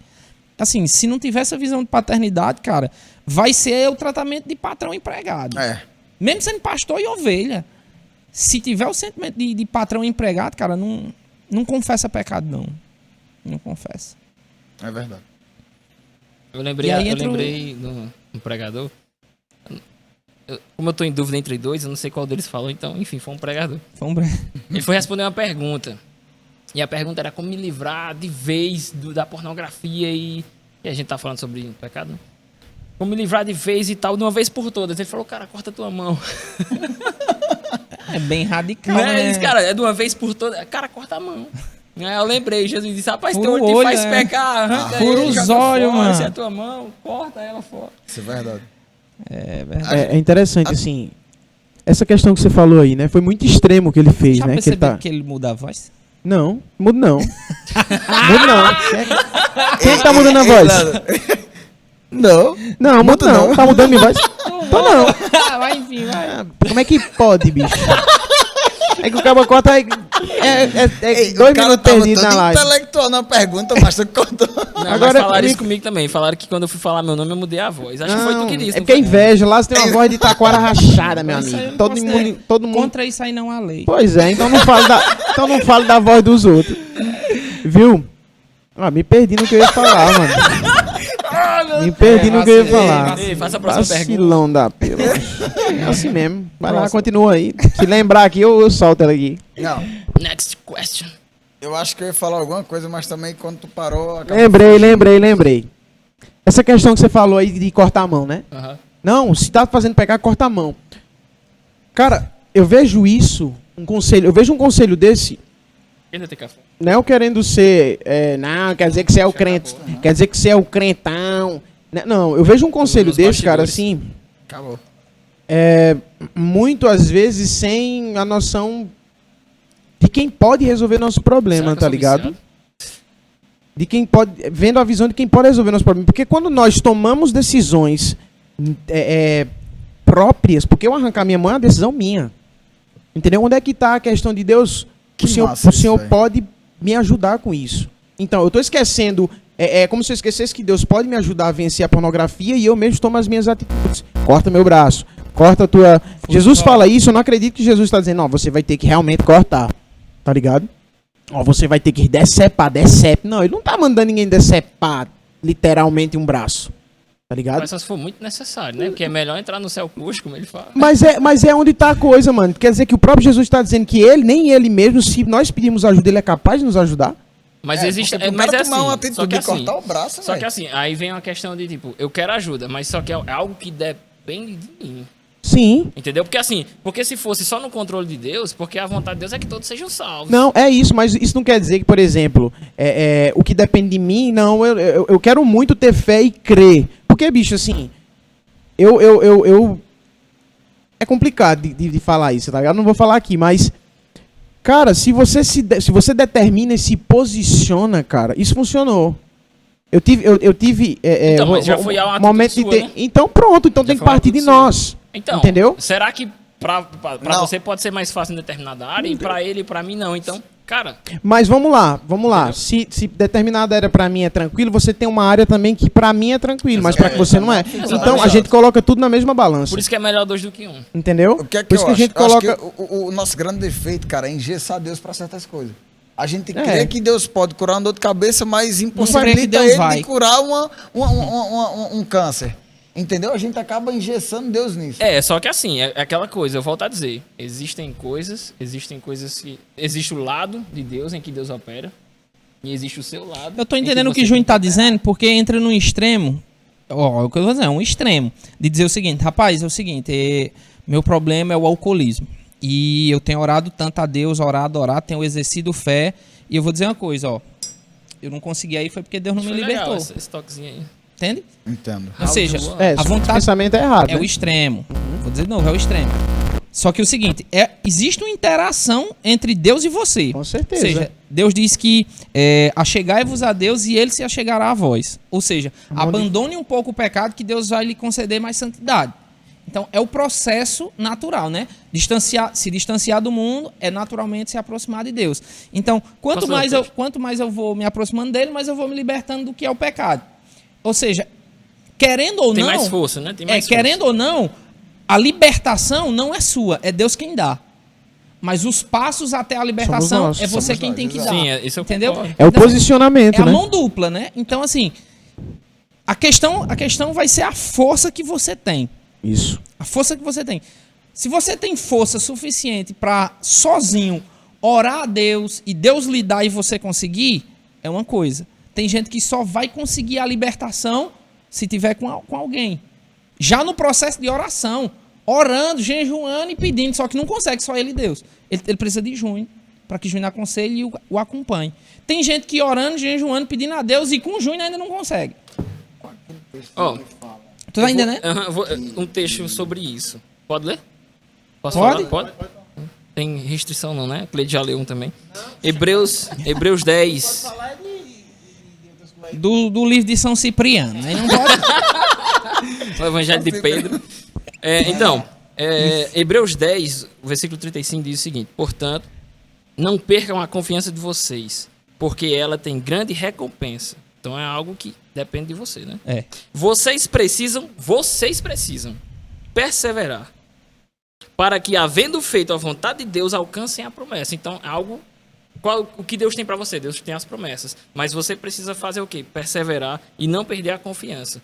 S3: Assim, se não tiver essa visão de paternidade, cara, vai ser o tratamento de patrão e empregado.
S4: É.
S3: Mesmo sendo pastor e ovelha. Se tiver o sentimento de patrão e empregado, cara, não confessa pecado, não. Não confessa.
S4: É verdade.
S1: Eu lembrei,
S3: E aí
S1: eu
S3: entra o-
S1: lembrei do pregador. Como eu tô em dúvida entre dois, eu não sei qual deles falou, então, enfim, foi um pregador.
S3: Foi um breve.
S1: Ele foi responder uma pergunta. E a pergunta era como me livrar de vez da pornografia e a gente tá falando sobre pecado, né? Como me livrar de vez e tal, de uma vez por todas. Ele falou, cara, corta tua mão.
S3: É bem radical,
S1: Né?
S3: né?
S1: Ele disse, cara, é de uma vez por todas. Cara, corta a mão. Aí eu lembrei, Jesus disse, rapaz,
S3: Fura
S1: teu
S3: o
S1: olho te
S3: olho,
S1: faz
S3: né?
S1: pecar, arranca
S3: Fura
S1: ele,
S3: os
S1: joga
S3: olhos,
S1: fora,
S3: mano.
S1: se é a tua mão, corta ela fora.
S4: Isso é verdade.
S3: É verdade.
S2: É interessante, assim, essa questão que você falou aí, né? Foi muito extremo o que ele fez,
S3: Já
S2: né? Que ele
S3: percebeu
S2: tá...
S3: que ele muda a voz?
S2: Não, mudo não. Mudo não. Quem é que tá mudando a voz?
S4: Não.
S2: Não, mudo não. Tá mudando minha voz? Tô não.
S3: Vai, enfim, vai.
S2: Como é que pode, bicho? É que o cabo corta aí.
S4: Ei,
S2: 2
S4: o cara
S2: minutos
S4: tava
S2: perdidos
S4: todo
S2: na live.
S4: intelectual na pergunta, mas tu contou.
S1: Não,
S2: Agora,
S1: mas falaram
S2: me-
S1: isso comigo também. Falaram que quando eu fui falar meu nome, eu mudei a voz. Acho que foi tu que disse.
S2: É
S1: não
S2: porque é
S1: foi?
S2: inveja. Lá você tem uma voz de taquara rachada, meu
S3: Isso aí eu
S2: amigo.
S3: não
S2: Todo
S3: considero.
S2: mundo, todo mundo.
S3: Contra isso aí não há lei.
S2: Pois é, então não fale da voz dos outros. Viu? Ah, me perdi no que eu ia falar, mano. Me perdi no que eu ia
S3: vacilei,
S2: falar.
S3: vacilei.
S1: Ei, faça a próxima pergunta.
S2: Vacilão da pela. É assim mesmo. Vai lá, continua aí. Se lembrar aqui, eu solto ela aqui.
S4: Não.
S1: Next question.
S4: Eu acho que eu ia falar alguma coisa, mas também quando tu parou... acabou
S2: Lembrei. Essa questão que você falou aí de cortar a mão, né?
S1: Aham.
S2: Não, se tá fazendo pegar, corta a mão. Cara, eu vejo isso, eu vejo um conselho desse,
S1: Ainda tem café.
S2: não é eu querendo ser, não, quer dizer que você é o crente, quer dizer que você é o crentão. Não, eu vejo um conselho
S1: nos
S2: desse, cara,
S1: bastidores.
S2: assim,
S4: Acabou.
S2: muito às vezes sem a noção de quem pode resolver nosso problema,
S1: Será que eu
S2: tá
S1: sou
S2: ligado?
S1: viciado?
S2: De quem pode, vendo a visão de quem pode resolver nosso problema. Porque quando nós tomamos decisões próprias, porque eu arrancar minha mão é uma decisão minha. Entendeu? Onde é que tá a questão de Deus?
S4: Que
S2: O Senhor,
S4: massa
S2: o
S4: isso,
S2: Senhor
S4: velho.
S2: pode me ajudar com isso. Então, eu tô esquecendo, é como se eu esquecesse que Deus pode me ajudar a vencer a pornografia e eu mesmo tomo as minhas atitudes. Corta meu braço, corta a tua... Jesus fala isso, eu não acredito que Jesus está dizendo, não, você vai ter que realmente cortar, tá ligado? Ó, você vai ter que decepar, decepe. Não, ele não tá mandando ninguém decepar literalmente um braço. Tá ligado?
S1: Mas só se for muito necessário, né? Porque é melhor entrar no céu coxo, como ele fala.
S2: Mas é onde tá a coisa, mano. Quer dizer que o próprio Jesus tá dizendo que nem ele mesmo, se nós pedirmos ajuda, ele é capaz de nos ajudar?
S1: Mas existe.
S4: Porque pro
S1: Mas
S4: cara
S1: é
S4: tomar uma
S1: assim.
S4: atitude
S1: Só que
S4: de
S1: assim.
S4: cortar o braço,
S1: Só
S4: velho.
S1: que assim, aí vem uma questão de tipo, eu quero ajuda, mas só que é algo que depende de mim.
S2: Sim.
S1: Entendeu? Porque se fosse só no controle de Deus, porque a vontade de Deus é que todos sejam salvos.
S2: Não, é isso, mas isso não quer dizer que, por exemplo, o que depende de mim, não, eu quero muito ter fé e crer. Porque, bicho, assim, é complicado de falar isso, tá ligado? Não vou falar aqui, mas, cara, se você determina e se posiciona, cara, isso funcionou. Eu tive
S1: Então, mas já foi uma
S2: momento
S1: atitude
S2: de ter.
S1: sua, né?
S2: Então, pronto, então
S1: Já
S2: tem que
S1: foi uma
S2: partir de
S1: atitude sua.
S2: nós.
S1: Então,
S2: Entendeu?
S1: será que pra
S4: Não.
S1: você pode ser mais fácil em determinada área e pra ele e pra mim não? Então, cara,
S2: Mas vamos lá. Se determinada área pra mim é tranquilo, você tem uma área também que pra mim é tranquilo, mas pra que você não é. Então a gente coloca tudo na mesma balança.
S1: por isso que é melhor dois do que um.
S2: Entendeu?
S4: O que é que
S2: Por isso
S4: eu
S2: que a
S4: acho?
S2: gente
S4: Eu acho
S2: coloca.
S4: que o nosso grande defeito, cara, é engessar Deus pra certas coisas. A gente
S2: É.
S4: crê que Deus pode curar uma dor de cabeça, mas
S3: crê que
S4: impossibilita
S3: Deus
S4: ele
S3: vai.
S4: de curar um câncer. Entendeu? A gente acaba engessando Deus nisso.
S1: É, só que assim, é aquela coisa, eu volto a dizer, existem coisas que... Existe o lado de Deus em que Deus opera, e existe o seu lado...
S3: Eu tô
S1: em
S3: entendendo o que
S1: você
S3: o Júnior
S1: tem
S3: tá
S1: que operar.
S3: dizendo, porque entra num extremo. Ó, o que eu vou dizer, um extremo. De dizer o seguinte, rapaz, é o seguinte, meu problema é o alcoolismo. E eu tenho orado tanto a Deus, orado, tenho exercido fé. E eu vou dizer uma coisa, ó. Eu não consegui aí, foi porque Deus não me
S1: Foi legal
S3: libertou.
S1: esse toquezinho aí.
S3: Entende?
S4: Entendo.
S3: Ou seja,
S2: É,
S3: a
S2: o
S3: vontade
S2: pensamento é errado.
S3: é
S2: né?
S3: o extremo. Vou dizer de novo, é o extremo. Só que o seguinte, existe uma interação entre Deus e você.
S2: Com
S3: Ou
S2: certeza.
S3: seja, Deus diz que achegai-vos a Deus e ele se achegará a vós. Ou seja, abandone um pouco o pecado que Deus vai lhe conceder mais santidade. Então, é o processo natural, né? Se distanciar do mundo é naturalmente se aproximar de Deus. Então, quanto mais eu vou me aproximando dele, mais eu vou me libertando do que é o pecado. Ou seja, querendo ou
S1: Tem
S3: não...
S1: mais força, né? Tem mais
S3: querendo ou não, a libertação não é sua, é Deus quem dá. Mas os passos até a libertação
S2: nossos,
S3: é você
S4: somos
S3: quem
S4: nós,
S3: tem que
S4: exato.
S3: dar.
S1: Sim, isso eu
S3: entendeu?
S1: concordo.
S2: É o
S3: Então,
S2: posicionamento,
S3: é a
S2: né?
S3: mão dupla, né? Então, assim, a questão vai ser a força que você tem.
S2: Isso.
S3: A força que você tem. Se você tem força suficiente para sozinho orar a Deus e Deus lhe dar e você conseguir, é uma coisa. Tem gente que só vai conseguir a libertação se tiver com alguém. Já no processo de oração, orando, jejuando e pedindo, só que não consegue, só ele e Deus. Ele precisa de Júnior, para que Júnior aconselhe e o acompanhe. Tem gente que orando, jejuando, pedindo a Deus e com Júnior ainda não consegue.
S1: Ó,
S3: Tu tá entendendo, né?
S1: um texto sobre isso. Pode ler? Posso
S3: Pode?
S1: falar? Pode? Tem restrição não, né? Cleide já leu um também. Hebreus 10.
S3: Do livro de São Cipriano. Aí não pode.
S1: O Evangelho de Pedro. Hebreus 10, o versículo 35 diz o seguinte: portanto, não percam a confiança de vocês, porque ela tem grande recompensa. Então é algo que depende de você, né?
S3: É.
S1: Vocês precisam perseverar, para que, havendo feito a vontade de Deus, alcancem a promessa. Então, é algo... o que Deus tem para você? Deus tem as promessas. Mas você precisa fazer o quê? Perseverar e não perder a confiança.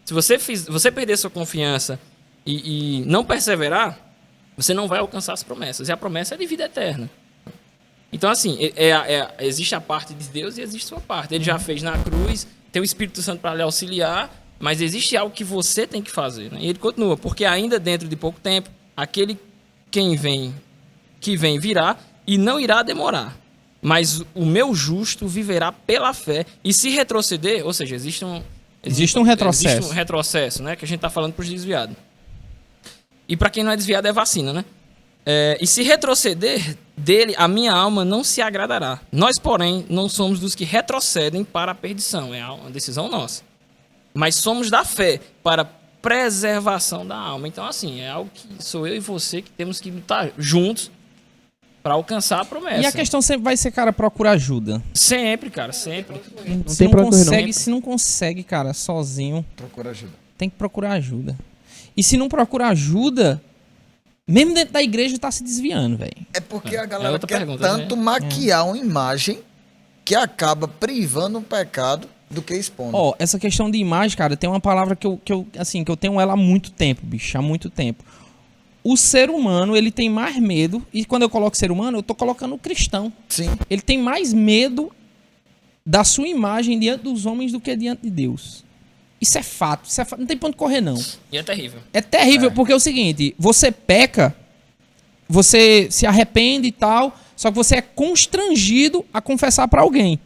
S1: Se você perder sua confiança e não perseverar, você não vai alcançar as promessas. E a promessa é de vida eterna. Então, assim, existe a parte de Deus e existe a sua parte. Ele já fez na cruz, tem o Espírito Santo para lhe auxiliar, mas existe algo que você tem que fazer. Né? E ele continua, porque ainda dentro de pouco tempo, aquele que vem virá e não irá demorar. Mas o meu justo viverá pela fé. E se retroceder, ou seja, existe um retrocesso. Existe um retrocesso, né? Que a gente está falando para os desviados. E para quem não é desviado é vacina, né? E se retroceder dele, a minha alma não se agradará. Nós, porém, não somos dos que retrocedem para a perdição. É uma decisão nossa. Mas somos da fé para preservação da alma. Então, assim, é algo que sou eu e você que temos que lutar juntos para alcançar a promessa.
S3: E a questão sempre vai ser, cara, procurar ajuda.
S1: Sempre, cara, sempre.
S3: Se não consegue, cara, sozinho,
S4: Procura ajuda.
S3: tem que procurar ajuda. E se não procurar ajuda, mesmo dentro da igreja tá se desviando, velho.
S4: É porque a galera
S1: outra
S4: quer
S1: pergunta,
S4: tanto maquiar uma imagem que acaba privando um pecado do que expondo.
S3: Ó, essa questão de imagem, cara, tem uma palavra que eu tenho ela há muito tempo, bicho, há muito tempo. O ser humano, ele tem mais medo, e quando eu coloco ser humano, eu tô colocando o cristão.
S4: Sim.
S3: Ele tem mais medo da sua imagem diante dos homens do que diante de Deus. Isso é fato, não tem ponto de correr, não.
S1: E é terrível.
S3: É terrível, porque é o seguinte, você peca, você se arrepende e tal, só que você é constrangido a confessar pra alguém.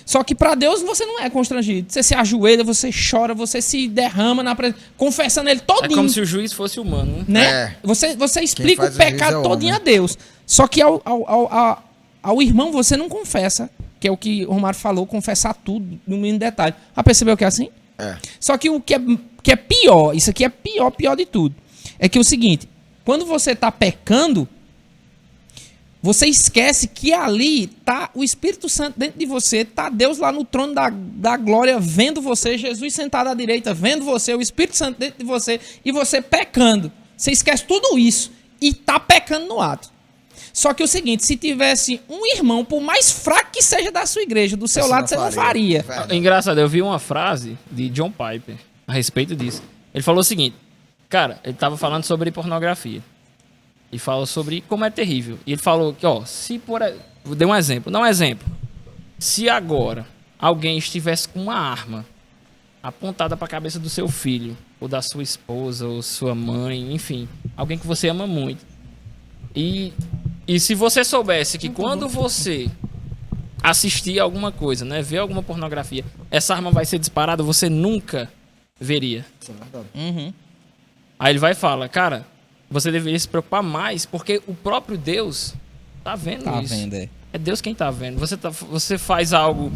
S3: Só que pra Deus você não é constrangido. Você se ajoelha, você chora, você se derrama na presença, confessando ele todinho.
S1: É como se o juiz fosse humano, né?
S3: Né?
S4: É.
S3: Você explica
S4: faz
S3: o
S4: o juiz
S3: pecado
S4: é o
S3: todinho a
S4: homem.
S3: Deus. Só que ao irmão você não confessa, que é o que o Romário falou, confessar tudo no mínimo detalhe. Já percebeu que é assim?
S4: É.
S3: Só que o que é pior, isso aqui é pior de tudo, é que é o seguinte, quando você tá pecando, você esquece que ali tá o Espírito Santo dentro de você, tá Deus lá no trono da glória vendo você, Jesus sentado à direita vendo você, o Espírito Santo dentro de você e você pecando. Você esquece tudo isso e tá pecando no ato. Só que é o seguinte, se tivesse um irmão, por mais fraco que seja da sua igreja, do seu lado, você não faria.
S1: É engraçado, eu vi uma frase de John Piper a respeito disso. Ele falou o seguinte, cara, ele tava falando sobre pornografia. E falou sobre como é terrível. E ele falou que, ó, se por... Deu um exemplo. Não um exemplo. Se agora alguém estivesse com uma arma apontada para a cabeça do seu filho, ou da sua esposa, ou sua mãe, enfim, alguém que você ama muito. E se você soubesse que quando você assistir alguma coisa, né, ver alguma pornografia, essa arma vai ser disparada, você nunca veria.
S4: Isso é verdade.
S3: Uhum.
S1: Aí ele vai e fala, cara, você deveria se preocupar mais, porque o próprio Deus tá vendo
S3: Tá
S1: isso.
S3: vendo, é.
S1: É Deus quem tá vendo. Você faz algo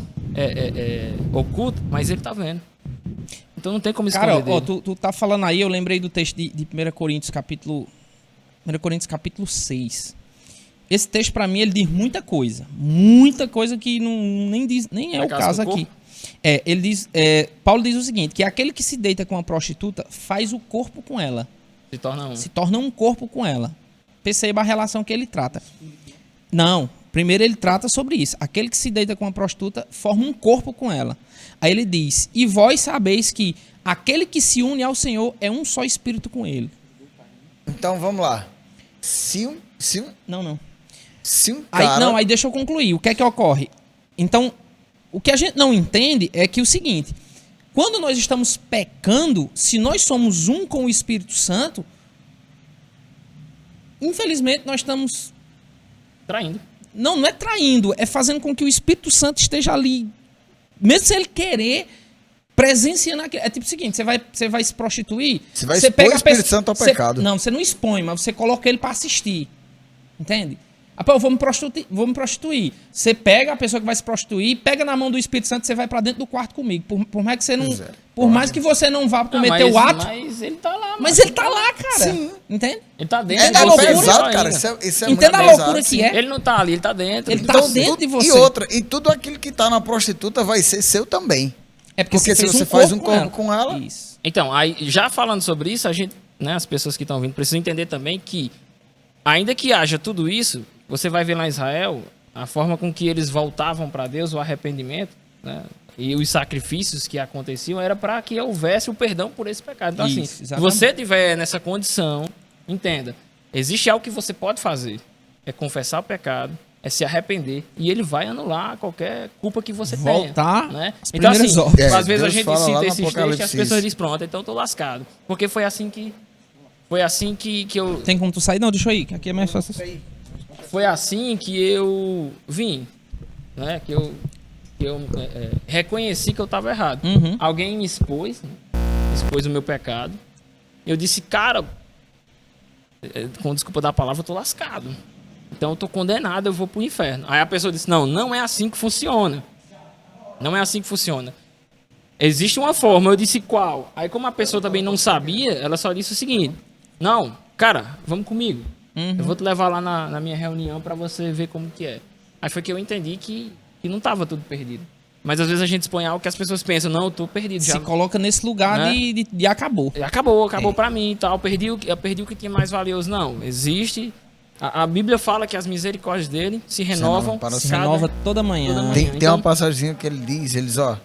S1: oculto, mas ele tá vendo. Então não tem como esconder
S3: Cara, ó,
S1: dele.
S3: tu tá falando aí, eu lembrei do texto de 1 Coríntios capítulo 6. Esse texto pra mim ele diz muita coisa que nem é
S1: Na
S3: o
S1: casa
S3: caso
S1: do
S3: aqui. Ele diz, Paulo diz o seguinte, que aquele que se deita com uma prostituta faz o corpo com ela,
S1: Se torna um
S3: corpo com ela. Perceba a relação que ele trata. Não, primeiro ele trata sobre isso. Aquele que se deita com uma prostituta forma um corpo com ela. Aí ele diz, e vós sabeis que aquele que se une ao Senhor é um só espírito com ele.
S4: Então, vamos lá.
S3: Não.
S4: Se um cara...
S3: Aí deixa eu concluir. O que é que ocorre? Então, o que a gente não entende é que o seguinte, quando nós estamos pecando, se nós somos um com o Espírito Santo, infelizmente nós estamos...
S1: traindo.
S3: Não é traindo, é fazendo com que o Espírito Santo esteja ali, mesmo sem ele querer, presenciando aquilo. É tipo o seguinte, você vai se prostituir...
S4: Você vai expor o Espírito Santo ao pecado.
S3: Não, você não expõe, mas você coloca ele para assistir. Entende? Eu vou me prostituir. Você pega a pessoa que vai se prostituir, pega na mão do Espírito Santo, você vai pra dentro do quarto comigo. Por mais que você não, por mais que você não vá cometer o ato,
S1: Mas ele tá lá.
S3: mas ele tá lá, cara.
S4: Sim.
S3: Entende?
S1: Ele tá dentro
S3: Entenda
S1: de
S3: a
S1: você.
S3: loucura,
S4: pesado,
S1: ainda.
S4: cara. Isso é
S3: Entenda
S4: muito
S3: a
S4: pesado,
S3: loucura
S4: sim.
S3: que é.
S1: Ele não tá ali, ele tá dentro.
S3: Ele tá dentro de você.
S4: E outra, e tudo aquilo que tá na prostituta vai ser seu também.
S3: É porque
S4: se
S3: fez
S4: você faz um corpo com ela...
S3: Isso.
S1: Então, aí, já falando sobre isso, a gente, né, as pessoas que estão vindo precisam entender também que, ainda que haja tudo isso, você vai ver lá em Israel a forma com que eles voltavam para Deus, o arrependimento, né, e os sacrifícios que aconteciam era para que houvesse o perdão por esse pecado. Então,
S3: Isso,
S1: assim, se
S3: exatamente.
S1: você estiver nessa condição, entenda, existe algo que você pode fazer, é confessar o pecado, é se arrepender, e ele vai anular qualquer culpa que você
S3: Voltar
S1: tenha. Né?
S3: às
S1: Então, assim,
S3: primeiras ordens.
S1: às vezes
S4: Deus
S1: a gente
S4: fala lá
S1: cita
S4: no
S1: esses textos e as
S4: Apocalipse
S1: pessoas
S4: isso.
S1: dizem, pronto, então eu tô lascado. Porque foi assim que eu...
S3: Tem como tu sair? Não, deixa eu ir, que aqui é mais fácil.
S1: Foi assim que eu vim, né? Que eu reconheci que eu estava errado.
S3: Uhum.
S1: Alguém me expôs o meu pecado. Eu disse, cara, com desculpa da palavra, eu tô lascado. Então eu tô condenado, eu vou pro inferno. Aí a pessoa disse, não é assim que funciona. Não é assim que funciona. Existe uma forma, eu disse qual. Aí como a pessoa também não sabia, ela só disse o seguinte, não, cara, vamos comigo. Eu vou te levar lá na minha reunião para você ver como que é. Aí foi que eu entendi que não tava tudo perdido. Mas às vezes a gente expõe algo que as pessoas pensam, não, eu tô perdido.
S3: Se coloca nesse lugar
S1: Né?
S3: de acabou.
S1: Acabou pra mim e tal. Eu perdi o que tinha mais valioso. Não, existe. A Bíblia fala que as misericórdias dele se renovam.
S4: para
S3: Se
S1: cada-
S3: renova toda manhã.
S1: toda manhã.
S4: Tem
S1: Então-
S4: uma passagem que ele diz, ó,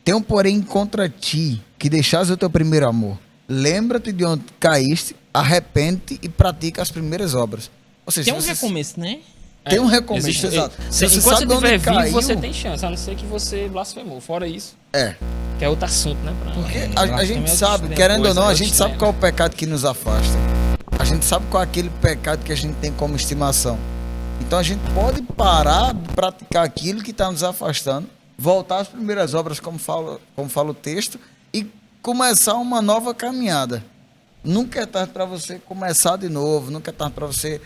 S4: Tem um porém contra ti, que deixares o teu primeiro amor. Lembra-te de onde caíste, arrepende e pratica as primeiras obras. Ou seja,
S3: Tem um
S4: se você-
S3: recomeço, né?
S4: Tem um recomeço,
S1: Existe-
S4: exato. Se
S1: Enquanto
S4: você
S1: você
S4: sabe de onde
S1: estiver vivo,
S4: caiu,
S1: você tem chance, a não ser que você blasfemou. Fora isso,
S4: É,
S1: que é outro assunto, né?
S4: porque a
S3: blasfêmia
S4: gente
S3: é
S4: sabe,
S3: outro
S4: querendo ou
S1: coisa,
S4: não, a
S1: outro
S4: gente sabe
S1: extremo.
S4: qual é o pecado que nos afasta. A gente sabe qual é aquele pecado que a gente tem como estimação. Então a gente pode parar de praticar aquilo que está nos afastando, voltar às primeiras obras, como fala o texto, e começar uma nova caminhada. Nunca é tarde para você começar de novo, nunca é tarde para você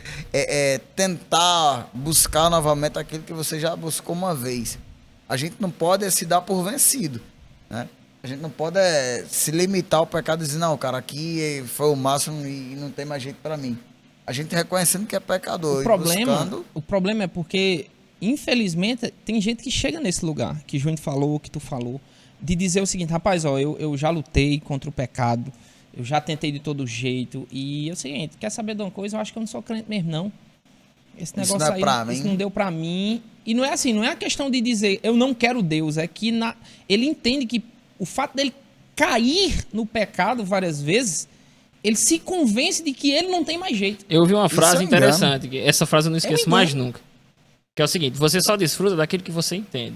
S4: tentar buscar novamente aquilo que você já buscou uma vez. A gente não pode se dar por vencido, né? A gente não pode se limitar ao pecado e dizer, não, cara, aqui foi o máximo e não tem mais jeito para mim. A gente reconhecendo que é pecador
S3: O
S4: e
S3: problema,
S4: buscando...
S3: o problema é porque, infelizmente, tem gente que chega nesse lugar, que Júnior falou, que tu falou, de dizer o seguinte, rapaz, ó, eu já lutei contra o pecado, eu já tentei de todo jeito, e é o seguinte, quer saber de uma coisa? Eu acho que eu não sou crente mesmo, não. Esse
S4: Isso
S3: negócio
S4: não é
S3: aí,
S4: pra
S3: isso
S4: mim.
S3: não deu pra mim. E não é assim, não é a questão de dizer, eu não quero Deus, é que ele entende que o fato dele cair no pecado várias vezes, ele se convence de que ele não tem mais jeito.
S1: Eu ouvi uma
S4: Isso
S1: frase
S4: é um engano.
S1: interessante, que essa frase eu não esqueço
S3: engano.
S1: mais nunca. Que é o seguinte, você só desfruta daquilo que você entende.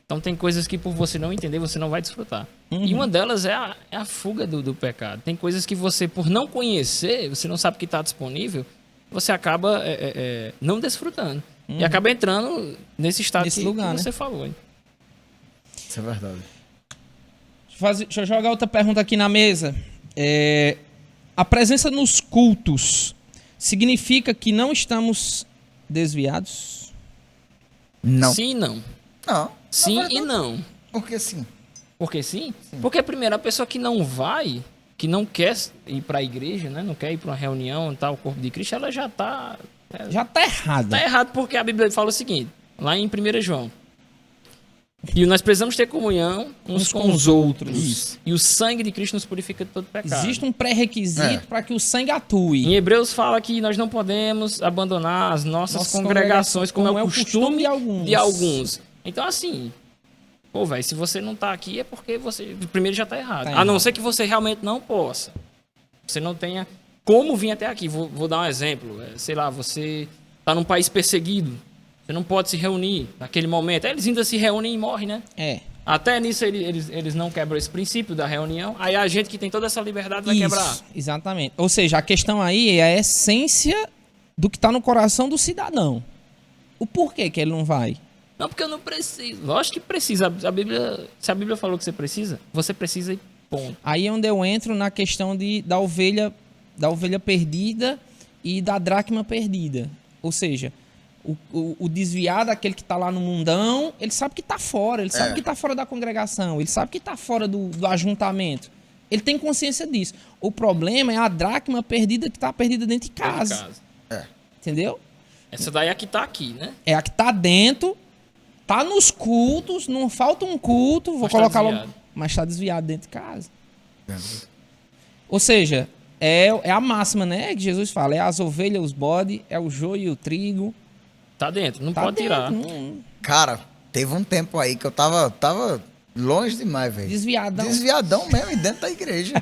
S1: Então tem coisas que por você não entender, você não vai desfrutar. E uma delas é a fuga do pecado. Tem coisas que você, por não conhecer, você não sabe que está disponível, você acaba não desfrutando. E acaba entrando nesse estado
S3: Nesse
S1: que
S3: lugar,
S1: você
S3: né?
S1: falou. Hein?
S4: Isso é verdade.
S3: Deixa eu jogar outra pergunta aqui na mesa. A presença nos cultos significa que não estamos desviados?
S4: Não.
S1: Sim e não.
S4: Não.
S1: Sim
S4: Na verdade,
S1: e não.
S4: Porque sim.
S1: Por que sim? Porque, primeiro, a pessoa que não vai, que não quer ir para a igreja, né? Não quer ir para uma reunião, tal, o corpo de Cristo, ela já está...
S3: Já tá errado.
S1: Tá errado, porque a Bíblia fala o seguinte, lá em 1 João. E nós precisamos ter comunhão uns com os outros.
S3: Isso.
S1: E o sangue de Cristo nos purifica de todo pecado.
S3: Existe um pré-requisito para que o sangue atue.
S1: Em Hebreus fala que nós não podemos abandonar as nossas congregações, como é o costume de alguns. Então, assim, pô, velho, se você não tá aqui é porque você, primeiro, já tá errado.
S3: Tá
S1: A não
S3: errado.
S1: ser que você realmente não possa. Você não tenha como vir até aqui. Vou dar um exemplo. Sei lá, você tá num país perseguido. Você não pode se reunir naquele momento. Aí eles ainda se reúnem e morrem, né? Até nisso eles não quebram esse princípio da reunião. Aí a gente que tem toda essa liberdade vai quebrar.
S3: Exatamente. Ou seja, a questão aí é a essência do que está no coração do cidadão. O porquê que ele não vai?
S1: Não, porque eu não preciso. Lógico que precisa. Se a Bíblia falou que você precisa e ponto.
S3: Aí é onde eu entro na questão da ovelha perdida e da dracma perdida. Ou seja, o desviado, aquele que está lá no mundão, ele sabe que está fora, ele sabe que está fora da congregação, ele sabe que está fora do ajuntamento. Ele tem consciência disso. O problema é a dracma perdida que está perdida dentro de casa. Entendeu?
S1: Essa daí é a que tá aqui, né?
S3: É a que está dentro, tá nos cultos, não falta um culto, vou
S1: Mas tá
S3: colocar logo,
S1: desviado.
S3: mas está desviado dentro de casa. Ou seja, é a máxima, né? Que Jesus fala, é as ovelhas, os bodes, é o joio e o trigo.
S1: Tá dentro, não
S3: Tá
S1: pode
S3: dentro,
S1: tirar.
S4: Cara, teve um tempo aí que eu tava longe demais, velho.
S3: Desviadão.
S4: Desviadão mesmo, e dentro da igreja.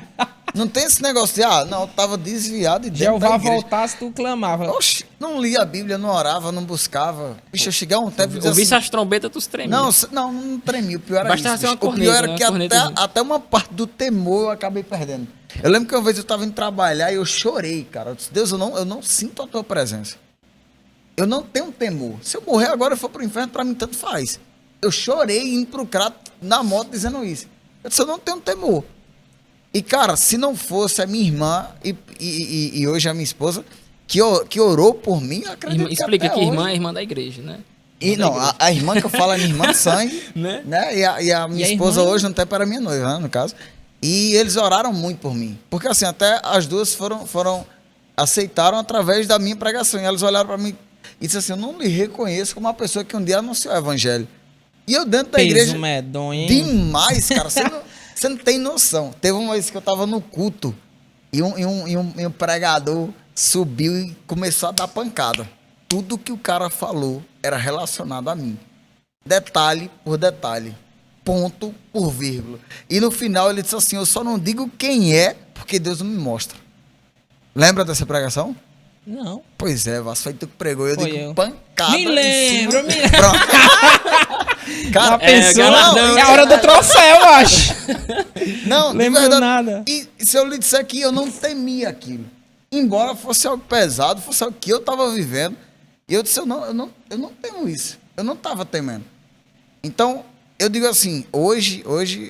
S4: Não tem esse negócio de, não, eu tava desviado e dentro
S3: Jeová
S4: da igreja.
S3: voltasse, tu clamava.
S4: Oxi, não lia a Bíblia, não orava, não buscava. Bicho, eu cheguei a um tempo e dizia
S1: Ouvisse
S4: assim...
S1: as trombetas, tu tremia.
S4: Não tremia. O pior era
S1: Bastava
S4: isso.
S1: ser uma
S4: bicho. O
S1: corneta,
S4: pior era
S1: né?
S4: que
S1: Uma cornetazinha.
S4: até uma parte do temor eu acabei perdendo. Eu lembro que uma vez eu tava indo trabalhar e eu chorei, cara. Eu disse, Deus, eu não sinto a tua presença. Eu não tenho temor. Se eu morrer agora e for pro inferno, pra mim tanto faz. Eu chorei indo pro crato na moto dizendo isso. Eu disse, eu não tenho temor. E, cara, se não fosse a minha irmã e hoje a minha esposa, que orou por mim, eu acredito
S1: Irmã, explica
S4: até
S1: que
S4: hoje...
S1: irmã é irmã da igreja, né?
S4: E
S1: Irmã da
S4: não,
S1: igreja.
S4: a irmã que eu falo é minha irmã de sangue,
S1: Né?
S4: né? E a minha
S3: E a
S4: esposa
S3: irmã?
S4: hoje no tempo era minha noiva, né, no caso. E eles oraram muito por mim. Porque assim, até as duas aceitaram através da minha pregação. E elas olharam para mim e disseram assim, eu não lhe reconheço como uma pessoa que um dia anunciou o evangelho. E eu dentro da
S3: Peso
S4: igreja...
S3: medonho, hein?
S4: Demais, cara. Você não tem noção. Teve uma vez que eu tava no culto e um pregador subiu e começou a dar pancada. Tudo que o cara falou era relacionado a mim. Detalhe por detalhe. ponto por vírgula. E no final ele disse assim, eu só não digo quem é, porque Deus não me mostra. Lembra dessa pregação?
S3: Não.
S4: Pois é, Vasco, foi tu que pregou. Eu
S3: Foi
S4: digo,
S3: eu.
S4: pancada.
S3: Me lembro, me lembro.
S4: Pronto. Cara,
S3: Pensou?
S4: não,
S3: É a hora do troféu, eu acho.
S4: não, de
S3: Lembro
S4: verdade.
S3: nada.
S4: E se eu lhe disser que eu não temia aquilo, embora fosse algo pesado, fosse algo que eu estava vivendo, e eu disse, eu não temo isso. Eu não estava temendo. Então, eu digo assim, hoje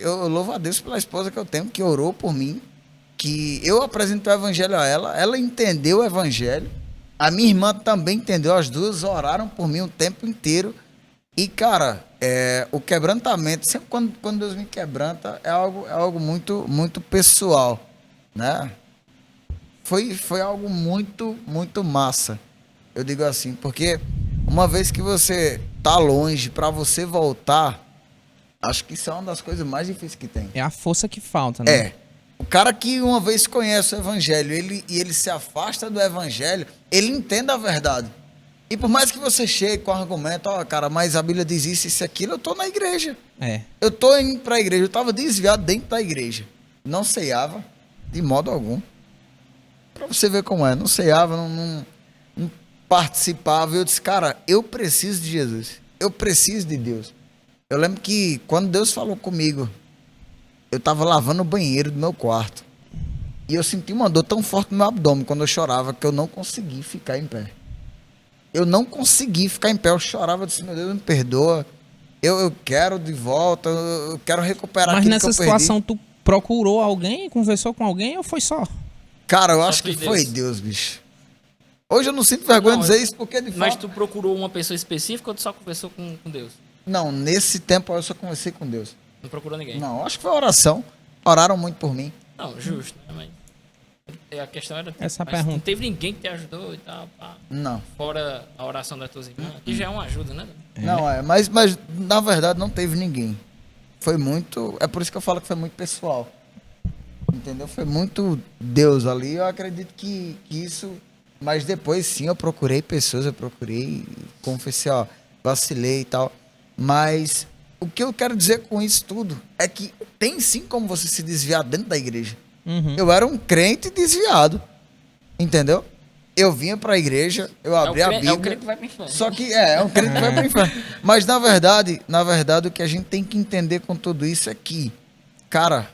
S4: eu louvo a Deus pela esposa que eu tenho, que orou por mim, que eu apresentei o evangelho a ela entendeu o evangelho, a minha irmã também entendeu, as duas oraram por mim o tempo inteiro. E, cara, o quebrantamento, sempre quando Deus me quebranta, é algo muito, muito pessoal, né? Foi algo muito, muito massa. Eu digo assim, porque uma vez que você tá longe, para você voltar, acho que isso é uma das coisas mais difíceis que tem.
S3: É a força que falta, né?
S4: É. O cara que uma vez conhece o evangelho, ele se afasta do evangelho, ele entende a verdade. E por mais que você chegue com argumento, cara, mas a Bíblia diz isso, isso e aquilo, eu tô na igreja.
S3: É.
S4: Eu tô indo pra igreja, eu tava desviado dentro da igreja. Não ceiava, de modo algum. Pra você ver como é, não ceiava, não participava. Eu disse, cara, eu preciso de Jesus. Eu preciso de Deus. Eu lembro que quando Deus falou comigo, eu tava lavando o banheiro do meu quarto. E eu senti uma dor tão forte no meu abdômen quando eu chorava que eu não consegui ficar em pé. Eu não consegui ficar em pé, eu chorava, eu disse, meu Deus, me perdoa, eu quero de volta, eu quero recuperar
S3: Mas
S4: aquilo
S3: nessa
S4: que eu
S3: situação, tu procurou alguém, conversou com alguém ou foi só?
S4: perdi. Cara, eu acho
S1: foi
S4: que foi
S1: Deus.
S4: Deus, bicho. Hoje eu não sinto vergonha
S1: Não,
S4: de dizer isso, porque de
S1: Mas
S4: fato...
S1: tu procurou uma pessoa específica ou tu só conversou com Deus?
S4: Não, nesse tempo eu só conversei com Deus.
S1: Não procurou ninguém?
S4: Não, acho que foi oração. Oraram muito por mim.
S1: Não, justo, né? Mas a questão era...
S3: Essa
S1: mas
S3: pergunta.
S1: não teve ninguém que te ajudou e tal, pá.
S4: Não.
S1: Fora a oração das tuas irmãs, que já é uma ajuda, né?
S4: Não, mas na verdade não teve ninguém. Foi muito... É por isso que eu falo que foi muito pessoal. Entendeu? Foi muito Deus ali. Eu acredito que isso... Mas depois sim eu procurei pessoas, eu procurei, confessei, vacilei e tal. Mas o que eu quero dizer com isso tudo é que tem sim como você se desviar dentro da igreja.
S3: Uhum.
S4: Eu era um crente desviado, entendeu? Eu vinha pra igreja, eu abria a Bíblia.
S1: É o crente que vai pro inferno.
S4: Só que é um crente que vai pro inferno. Mas na verdade, o que a gente tem que entender com tudo isso é que, cara,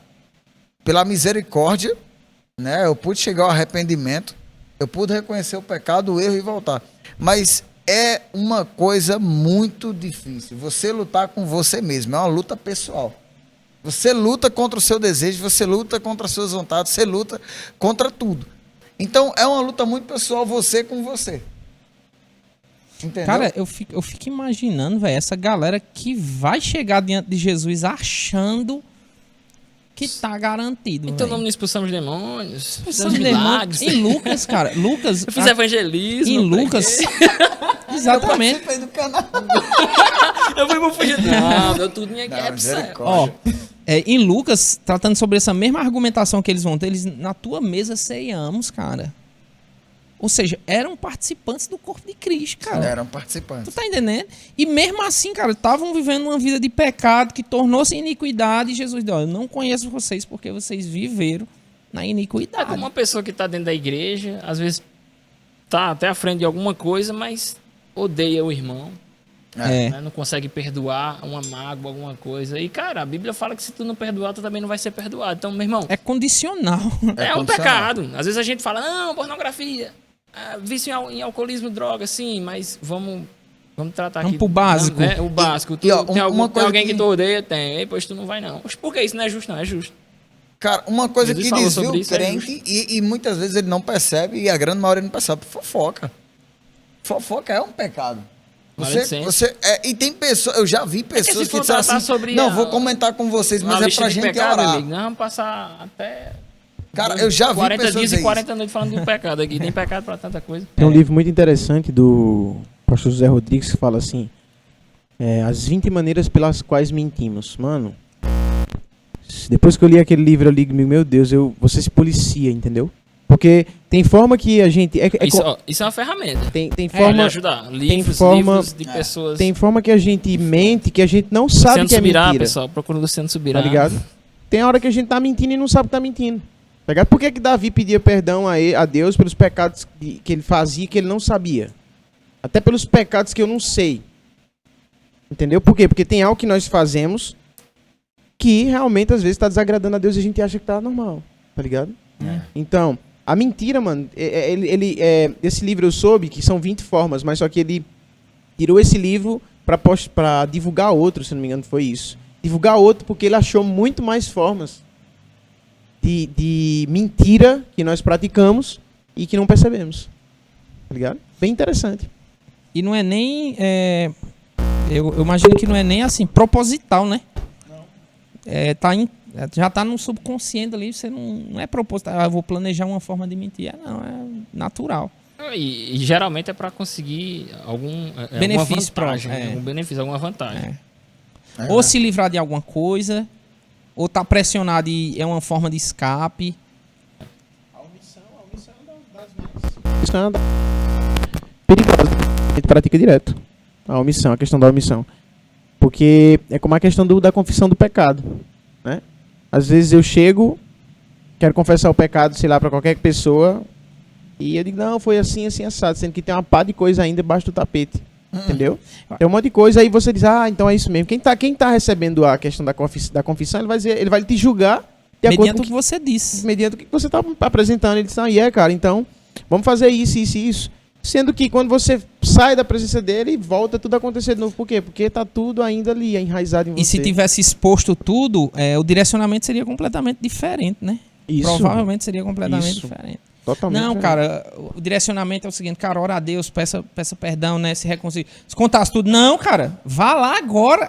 S4: pela misericórdia, né, eu pude chegar ao arrependimento, eu pude reconhecer o pecado, o erro e voltar. Mas é uma coisa muito difícil. Você lutar com você mesmo, é uma luta pessoal. Você luta contra o seu desejo, você luta contra as suas vontades, você luta contra tudo. Então, é uma luta muito pessoal, você com você. Entendeu?
S3: Cara, eu fico imaginando, velho, essa galera que vai chegar diante de Jesus achando que tá garantido,
S1: Então
S3: velho.
S1: não expulsamos demônios,
S3: São
S1: fizemos
S3: demônios.
S1: milagres.
S3: Em Lucas, cara, Lucas...
S1: Eu fiz evangelismo.
S3: Em Lucas... Exatamente.
S4: Eu participei do canal.
S1: Eu fui pro fugir. Não, deu tudo em
S4: Não,
S1: equipe.
S3: Ó,
S4: misericórdia.
S3: em Lucas, tratando sobre essa mesma argumentação que eles vão ter, eles na tua mesa ceiamos, cara. Ou seja, eram participantes do corpo de Cristo, cara.
S4: Eram
S3: Tu
S4: participantes.
S3: tá entendendo? E mesmo assim, cara, estavam vivendo uma vida de pecado que tornou-se iniquidade e Jesus disse, ó, eu não conheço vocês porque vocês viveram na
S1: É
S3: iniquidade.
S1: como uma pessoa que tá dentro da igreja, às vezes tá até à frente de alguma coisa, mas odeia o irmão,
S3: É.
S1: né? Não consegue perdoar uma mágoa, alguma coisa. E, cara, a Bíblia fala que se tu não perdoar, tu também não vai ser perdoado. Então, meu irmão,
S3: É condicional.
S1: é um
S4: condicional.
S1: pecado. Às vezes a gente fala, não, pornografia, vício em alcoolismo, droga, sim, mas vamos tratar aqui.
S3: Vamos pro básico.
S1: Né? O básico. Tu,
S4: E, ó,
S1: tem,
S4: uma
S1: tem
S4: coisa
S1: alguém que
S4: que
S1: tu odeia? Tem. Ei, pois tu não vai, não. Mas por que isso não é justo? Não, é justo.
S4: Cara, uma coisa
S1: Jesus
S4: que
S1: falou
S4: desvia
S1: sobre
S4: o
S1: isso, é
S4: crente e muitas vezes ele não percebe, e a grande maioria não percebe, fofoca. Fofoca é um pecado.
S1: Maledicência.
S4: E tem pessoas, eu já vi pessoas
S1: se
S4: que
S1: for
S4: disseram
S1: tratar
S4: assim,
S1: sobre
S4: não,
S1: a-
S4: vou comentar com vocês,
S1: Uma
S4: mas é
S1: lista
S4: pra
S1: de
S4: gente
S1: pecado,
S4: orar.
S1: amigo. Nós vamos passar até...
S4: Cara, eu já vi
S1: 40
S4: pessoas
S1: dias
S4: dizer
S1: e 40 noites falando de pecado aqui. Tem pecado pra tanta coisa.
S2: Tem um livro muito interessante do pastor José Rodrigues que fala assim, as 20 maneiras pelas quais mentimos. Mano, depois que eu li aquele livro, eu li, meu Deus, você se policia, entendeu? Porque tem forma que a gente...
S1: Isso é uma ferramenta.
S2: Tem
S1: Pode
S2: forma...
S1: ajudar. Livros de pessoas.
S2: Tem forma que a gente mente, que a gente não sabe
S1: Luciano
S2: que é
S1: Subirá,
S2: mentira.
S1: pessoal. Procura o Luciano Subirá.
S2: Tá ligado? Tem hora que a gente tá mentindo e não sabe que tá mentindo. Tá ligado? Por que Davi pedia perdão a Deus pelos pecados que ele fazia que ele não sabia? Até pelos pecados que eu não sei. Entendeu? Por quê? Porque tem algo que nós fazemos que realmente às vezes tá desagradando a Deus e a gente acha que tá normal. Tá ligado? Então, a mentira, mano, esse livro eu soube que são 20 formas, mas só que ele tirou esse livro pra divulgar outro, se não me engano foi isso. Divulgar outro porque ele achou muito mais formas de mentira que nós praticamos e que não percebemos. Tá ligado? Bem interessante.
S3: E não é nem... eu imagino que não é nem assim, proposital, né? Não. Já tá no subconsciente ali, você não é proposital. Eu vou planejar uma forma de mentir. Não, é natural.
S1: E geralmente é para conseguir algum
S3: benefício
S1: vantagem,
S3: próprio.
S1: algum benefício, alguma vantagem.
S3: Ou se livrar de alguma coisa, ou tá pressionado e é uma forma de escape.
S2: A omissão é das mais... Isso é uma perigosa. A gente pratica direto. A questão da omissão. Porque é como a questão da confissão do pecado, né? Às vezes eu chego, quero confessar o pecado, sei lá, para qualquer pessoa, e eu digo, não, foi assim, assim, assado, sendo que tem uma pá de coisa ainda debaixo do tapete. Entendeu? Tem um monte de coisa, aí você diz, então é isso mesmo. Quem tá recebendo a questão da confissão, ele vai te julgar de
S3: mediante o que você disse.
S2: Mediante o que você tá apresentando. Ele diz, cara, então, vamos fazer isso, isso e isso. Sendo que quando você sai da presença dele, volta tudo a acontecer de novo. Por quê? Porque tá tudo ainda ali, enraizado em você.
S3: E se tivesse exposto tudo, o direcionamento seria completamente diferente, né?
S2: Isso.
S3: Provavelmente seria completamente diferente.
S2: Totalmente
S3: não,
S2: diferente.
S3: cara, o direcionamento é o seguinte, cara, ora a Deus, peça perdão, né? Se reconcilie. Se contasse tudo, não, cara, vá lá agora.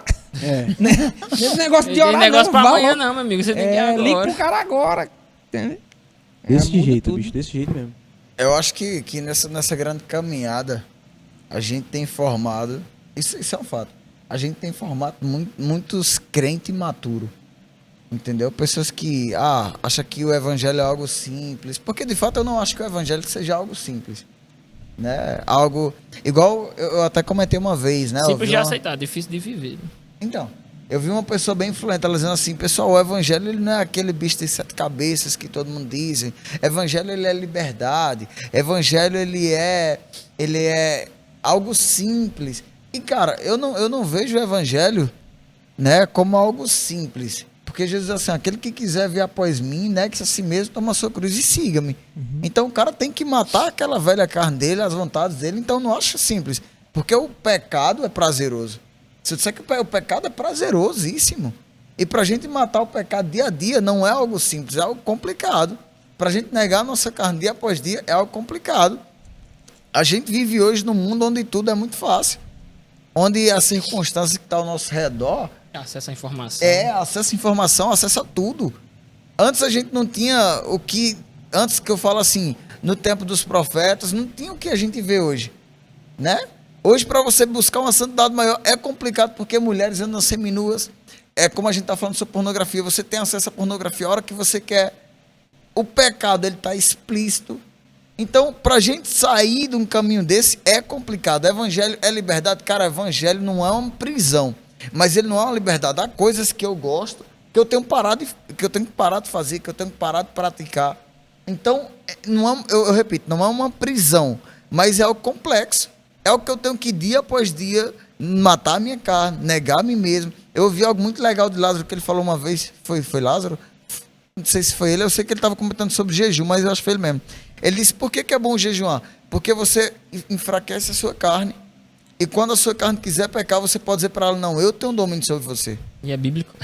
S3: Né? Esse negócio de orar,
S1: negócio
S3: não,
S1: pra
S3: vá
S1: amanhã
S3: lá.
S1: não, meu amigo, você tem que ir agora.
S3: Liga pro cara agora. Entendeu?
S2: Desse
S3: muda
S2: jeito,
S3: tudo.
S2: bicho, desse jeito mesmo.
S4: Eu acho que nessa grande caminhada, a gente tem formado, isso é um fato, a gente tem formado muitos crentes imaturos, entendeu? Pessoas que acham que o evangelho é algo simples, porque de fato eu não acho que o evangelho seja algo simples, né? Algo, igual eu até comentei uma vez, né?
S1: Simples de aceitar, difícil de viver.
S4: Então, eu vi uma pessoa bem influente, ela dizendo assim, pessoal, o evangelho ele não é aquele bicho de 7 cabeças que todo mundo diz. Evangelho ele é liberdade. Evangelho ele é algo simples. E cara, eu não vejo o evangelho, né, como algo simples. Porque Jesus diz assim, aquele que quiser vir após mim, negue-se a si mesmo, toma a sua cruz e siga-me. Então o cara tem que matar aquela velha carne dele, as vontades dele, então não acha simples. Porque o pecado é prazeroso. Se eu disser que o pecado é prazerosíssimo. E pra gente matar o pecado dia a dia não é algo simples, é algo complicado. Pra gente negar a nossa carne dia após dia é algo complicado. A gente vive hoje num mundo onde tudo é muito fácil. Onde a circunstância que está ao nosso redor...
S1: Acesso à informação.
S4: Acesso à informação, acesso a tudo. Antes a gente não tinha o que... Antes que eu falo assim, no tempo dos profetas, não tinha o que a gente vê hoje. Né? Hoje, para você buscar uma santidade maior, é complicado porque mulheres andam seminuas. É como a gente está falando sobre pornografia. Você tem acesso à pornografia a hora que você quer. O pecado, ele está explícito. Então, para a gente sair de um caminho desse, é complicado. Evangelho é liberdade. Cara, evangelho não é uma prisão. Mas ele não é uma liberdade. Há coisas que eu gosto, que eu tenho que parar de fazer, que eu tenho que parar de praticar. Então, eu repito, não é uma prisão, mas é algo complexo. É o que eu tenho que dia após dia matar a minha carne, negar a mim mesmo. Eu ouvi algo muito legal de Lázaro que ele falou uma vez. Foi Lázaro? Não sei se foi ele, eu sei que ele estava comentando sobre jejum, mas eu acho que foi ele mesmo. Ele disse, por que é bom jejuar? Porque você enfraquece a sua carne. E quando a sua carne quiser pecar, você pode dizer para ela, não, eu tenho domínio sobre você.
S1: E é bíblico.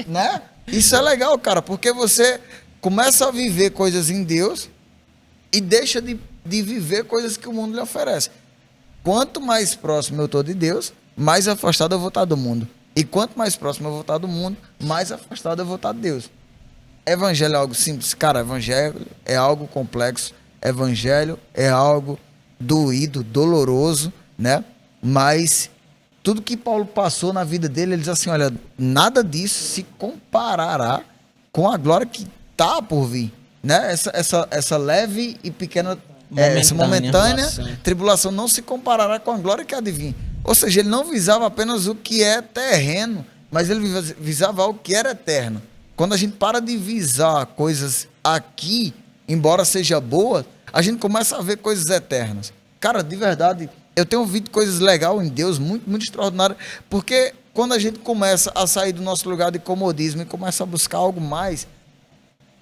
S4: Né? Isso é legal, cara, porque você começa a viver coisas em Deus e deixa de viver coisas que o mundo lhe oferece. Quanto mais próximo eu estou de Deus, mais afastado eu vou estar do mundo. E quanto mais próximo eu vou estar do mundo, mais afastado eu vou estar de Deus. Evangelho é algo simples? Cara, evangelho é algo complexo. Evangelho é algo doído, doloroso, né? Mas tudo que Paulo passou na vida dele, ele diz assim, olha, nada disso se comparará com a glória que está por vir. né? Essa leve e pequena, essa momentânea tribulação não se comparará com a glória que há de vir. Ou seja, ele não visava apenas o que é terreno, mas ele visava algo que era eterno. Quando a gente para de visar coisas aqui, embora seja boa, a gente começa a ver coisas eternas. Cara, de verdade, eu tenho ouvido coisas legais em Deus, muito, muito extraordinárias, porque quando a gente começa a sair do nosso lugar de comodismo e começa a buscar algo mais,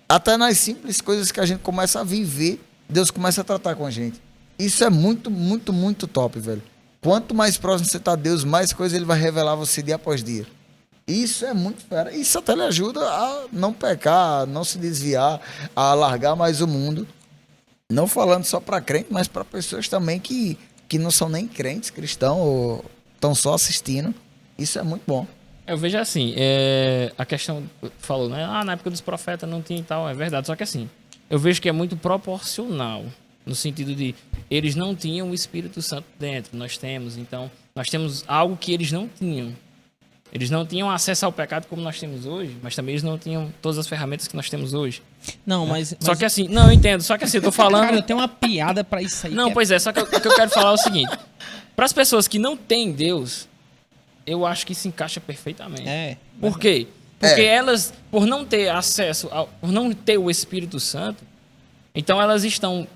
S4: até nas simples coisas que a gente começa a viver, Deus começa a tratar com a gente. Isso é muito, muito, muito top, velho. Quanto mais próximo você está a Deus, mais coisas Ele vai revelar a você dia após dia. Isso é muito fera. Isso até lhe ajuda a não pecar, a não se desviar, a largar mais o mundo. Não falando só para crentes, mas para pessoas também que não são nem crentes, cristãos, ou estão só assistindo. Isso é muito bom.
S1: Eu vejo assim, a questão, falou, né? Na época dos profetas não tinha e tal, é verdade. Só que assim, eu vejo que é muito proporcional, no sentido de, eles não tinham o Espírito Santo dentro, nós temos. Então, nós temos algo que eles não tinham. Eles não tinham acesso ao pecado como nós temos hoje, mas também eles não tinham todas as ferramentas que nós temos hoje.
S3: Não, mas...
S1: Só que assim, não, eu entendo, só que assim, eu tô falando...
S3: Cara, eu tenho uma piada pra isso aí.
S1: Não, pois é, só que o que eu quero falar é o seguinte. Para as pessoas que não têm Deus, eu acho que se encaixa perfeitamente. Por quê? Porque elas, por não ter acesso, por não ter o Espírito Santo, então elas estão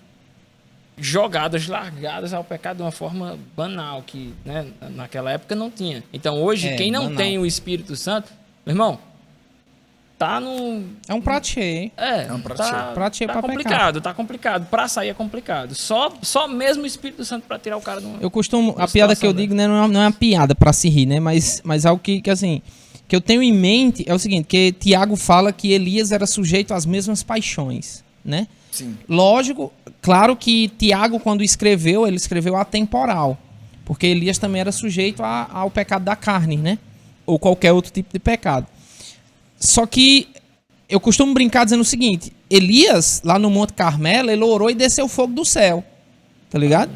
S1: jogadas, largadas ao pecado de uma forma banal, que, né, naquela época não tinha. Então hoje, quem não tem o Espírito Santo, meu irmão, tá no...
S3: É um prato cheio, hein?
S4: É um prato cheio.
S3: Prato cheio
S1: tá
S3: pra
S1: complicado, tá complicado. Pra sair é complicado. Só mesmo o Espírito Santo pra tirar o cara de uma...
S3: Eu costumo... A piada que eu digo, né, não é uma piada pra se rir, né? Mas algo que assim... Que eu tenho em mente é o seguinte, que Tiago fala que Elias era sujeito às mesmas paixões, né?
S4: Sim.
S3: Lógico, claro que Tiago, quando escreveu, ele escreveu atemporal. Porque Elias também era sujeito ao pecado da carne, né? Ou qualquer outro tipo de pecado. Só que eu costumo brincar dizendo o seguinte: Elias, lá no Monte Carmelo, ele orou e desceu fogo do céu. Tá ligado?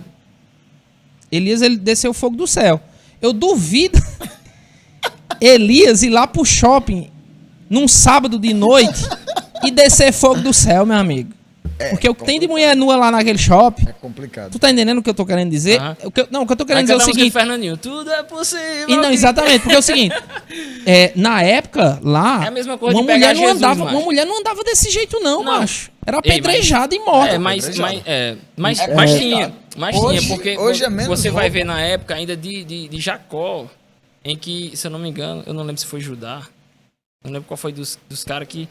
S3: Elias, ele desceu fogo do céu. Eu duvido Elias ir lá pro shopping num sábado de noite e descer fogo do céu, meu amigo. Porque o que tem de mulher nua lá naquele shopping...
S4: É complicado.
S3: Tu tá entendendo o que eu tô querendo dizer? O que eu tô querendo dizer é o seguinte...
S1: Fernandinho, tudo é possível.
S3: E não, exatamente, porque é o seguinte... na época, lá...
S1: É a mesma coisa de pegar Jesus,
S3: uma mulher não andava desse jeito, não, macho. Era apedrejada e morta.
S1: Mas tinha. Mas
S4: hoje,
S1: tinha, porque
S4: hoje é menos
S1: você vai
S4: roubo.
S1: ver na época ainda de Jacó, em que, se eu não me engano, eu não lembro se foi Judá. Não lembro qual foi dos caras que...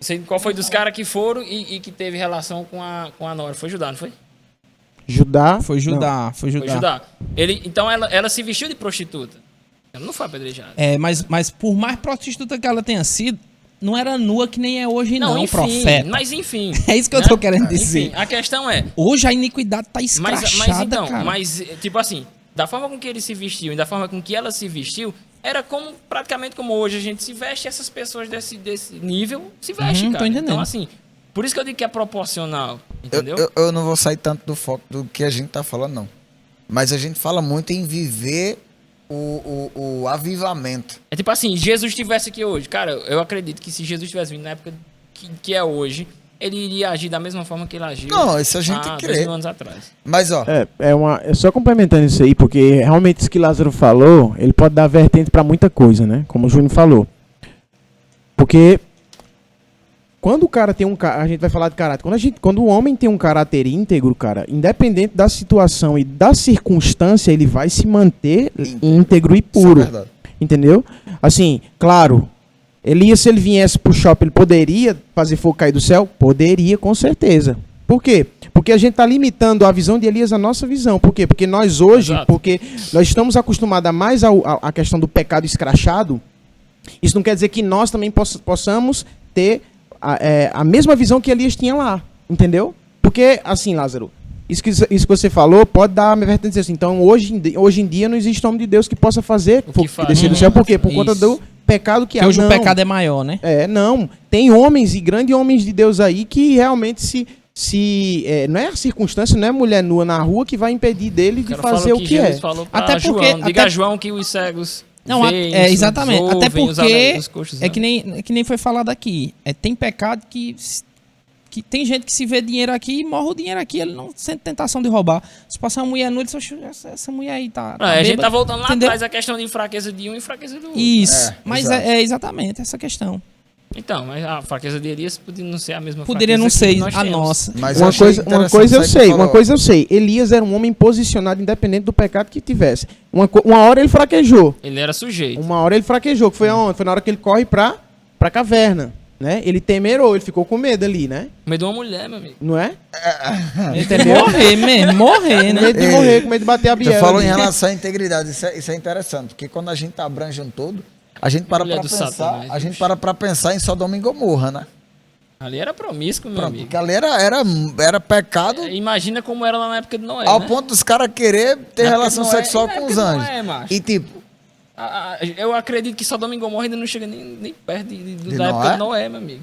S1: Sei qual foi dos caras que foram e que teve relação com a Nora. Foi Judá, não foi?
S2: Judá?
S3: Foi Judá.
S1: Foi Judá. Então ela se vestiu de prostituta. Ela não foi apedrejada.
S3: Mas por mais prostituta que ela tenha sido, não era nua que nem é hoje não,
S1: enfim,
S3: profeta.
S1: Mas enfim.
S3: É isso que eu tô querendo dizer.
S1: Enfim, a questão é...
S3: Hoje a iniquidade tá escrachada, cara.
S1: Mas, tipo assim, da forma com que ele se vestiu e da forma com que ela se vestiu, era praticamente como hoje a gente se veste, essas pessoas desse nível se vestem, cara.
S3: Tô entendendo.
S1: Então, assim, por isso que eu digo que é proporcional, entendeu?
S4: Eu não vou sair tanto do foco do que a gente tá falando, não. Mas a gente fala muito em viver o avivamento.
S1: É tipo assim, Jesus estivesse aqui hoje. Cara, eu acredito que se Jesus tivesse vindo na época que é hoje, ele iria agir da mesma forma que ele agiu
S4: Não, isso a gente
S1: há
S4: crê.
S1: 2000 anos atrás.
S4: Mas, ó...
S2: Só complementando isso aí, porque realmente isso que Lázaro falou, ele pode dar vertente pra muita coisa, né? Como o Júnior falou. Porque quando o cara tem a gente vai falar de caráter. Quando o homem tem um caráter íntegro, cara, independente da situação e da circunstância, ele vai se manter íntegro e puro.
S4: Isso é verdade.
S2: Entendeu? Assim, claro, Elias, se ele viesse pro shopping, ele poderia fazer fogo cair do céu? Poderia, com certeza. Por quê? Porque a gente está limitando a visão de Elias à nossa visão. Por quê? Porque nós hoje, porque nós estamos acostumados a mais à questão do pecado escrachado. Isso não quer dizer que nós também possamos ter a mesma visão que Elias tinha lá. Entendeu? Porque, assim, Lázaro, isso que você falou pode dar uma vertente assim. Então, hoje em dia não existe homem de Deus que possa fazer fogo descer do céu. Por quê? Por conta do pecado que há.
S3: Porque hoje o pecado é maior, né?
S2: Não. Tem homens e grandes homens de Deus aí que realmente não é a circunstância, não é mulher nua na rua que vai impedir dele de fazer o que é.
S1: Até porque João, diga a João que os cegos
S3: Não,
S1: veem,
S3: exatamente.
S1: ouvem,
S3: Até porque
S1: os coxos,
S3: é que nem foi falado aqui. Tem pecado que tem gente que se vê dinheiro aqui e morre o dinheiro aqui, ele não sente tentação de roubar. Se passar uma mulher nua, ele diz, essa mulher aí tá
S1: a gente
S3: bêbada",
S1: tá voltando lá
S3: entendeu?
S1: atrás a questão de fraqueza de um e fraqueza do outro.
S3: Isso, mas
S4: exato.
S3: é exatamente essa questão.
S1: Então, mas a fraqueza de Elias podia não ser a mesma
S3: Poderia
S1: fraqueza
S3: não ser
S1: que nós
S3: a
S1: temos.
S3: nossa.
S4: Mas
S2: Uma
S4: achei
S2: coisa eu
S4: interessante isso aí que
S2: sei,
S4: falou.
S2: uma coisa eu sei. Elias era um homem posicionado independente do pecado que tivesse. Uma hora ele fraquejou.
S1: Ele era sujeito.
S2: Uma hora ele fraquejou, que foi aonde? Foi na hora que ele corre pra caverna, né? Ele temerou, ele ficou com medo ali, né?
S1: Com medo de uma mulher, meu amigo.
S2: Não é?
S3: Ele tem que morrer mesmo, morrer,
S2: Com
S3: né?
S2: medo de morrer, com medo de bater a
S4: Você
S2: biela.
S4: falou em
S2: ali.
S4: relação à integridade, isso é interessante, porque quando a gente abrange um todo, a gente para
S1: Mulher
S4: pra
S1: do
S4: pensar,
S1: Satanás,
S4: a gente
S1: bicho.
S4: para pra pensar em Sodoma e Gomorra, né?
S1: Ali era promíscuo, meu
S4: Pronto,
S1: amigo.
S4: porque ali era pecado
S1: Imagina como era lá na época de Noé,
S4: ao
S1: né?
S4: ponto dos caras querer ter
S1: Na época
S4: relação
S1: de Noé,
S4: sexual
S1: na
S4: com
S1: época
S4: os
S1: de
S4: anjos.
S1: Noé, macho.
S4: E tipo,
S1: Eu acredito que Sodoma e Gomorra ainda não chega nem perto
S4: De
S1: da época
S4: Noé?
S1: de Noé, meu amigo.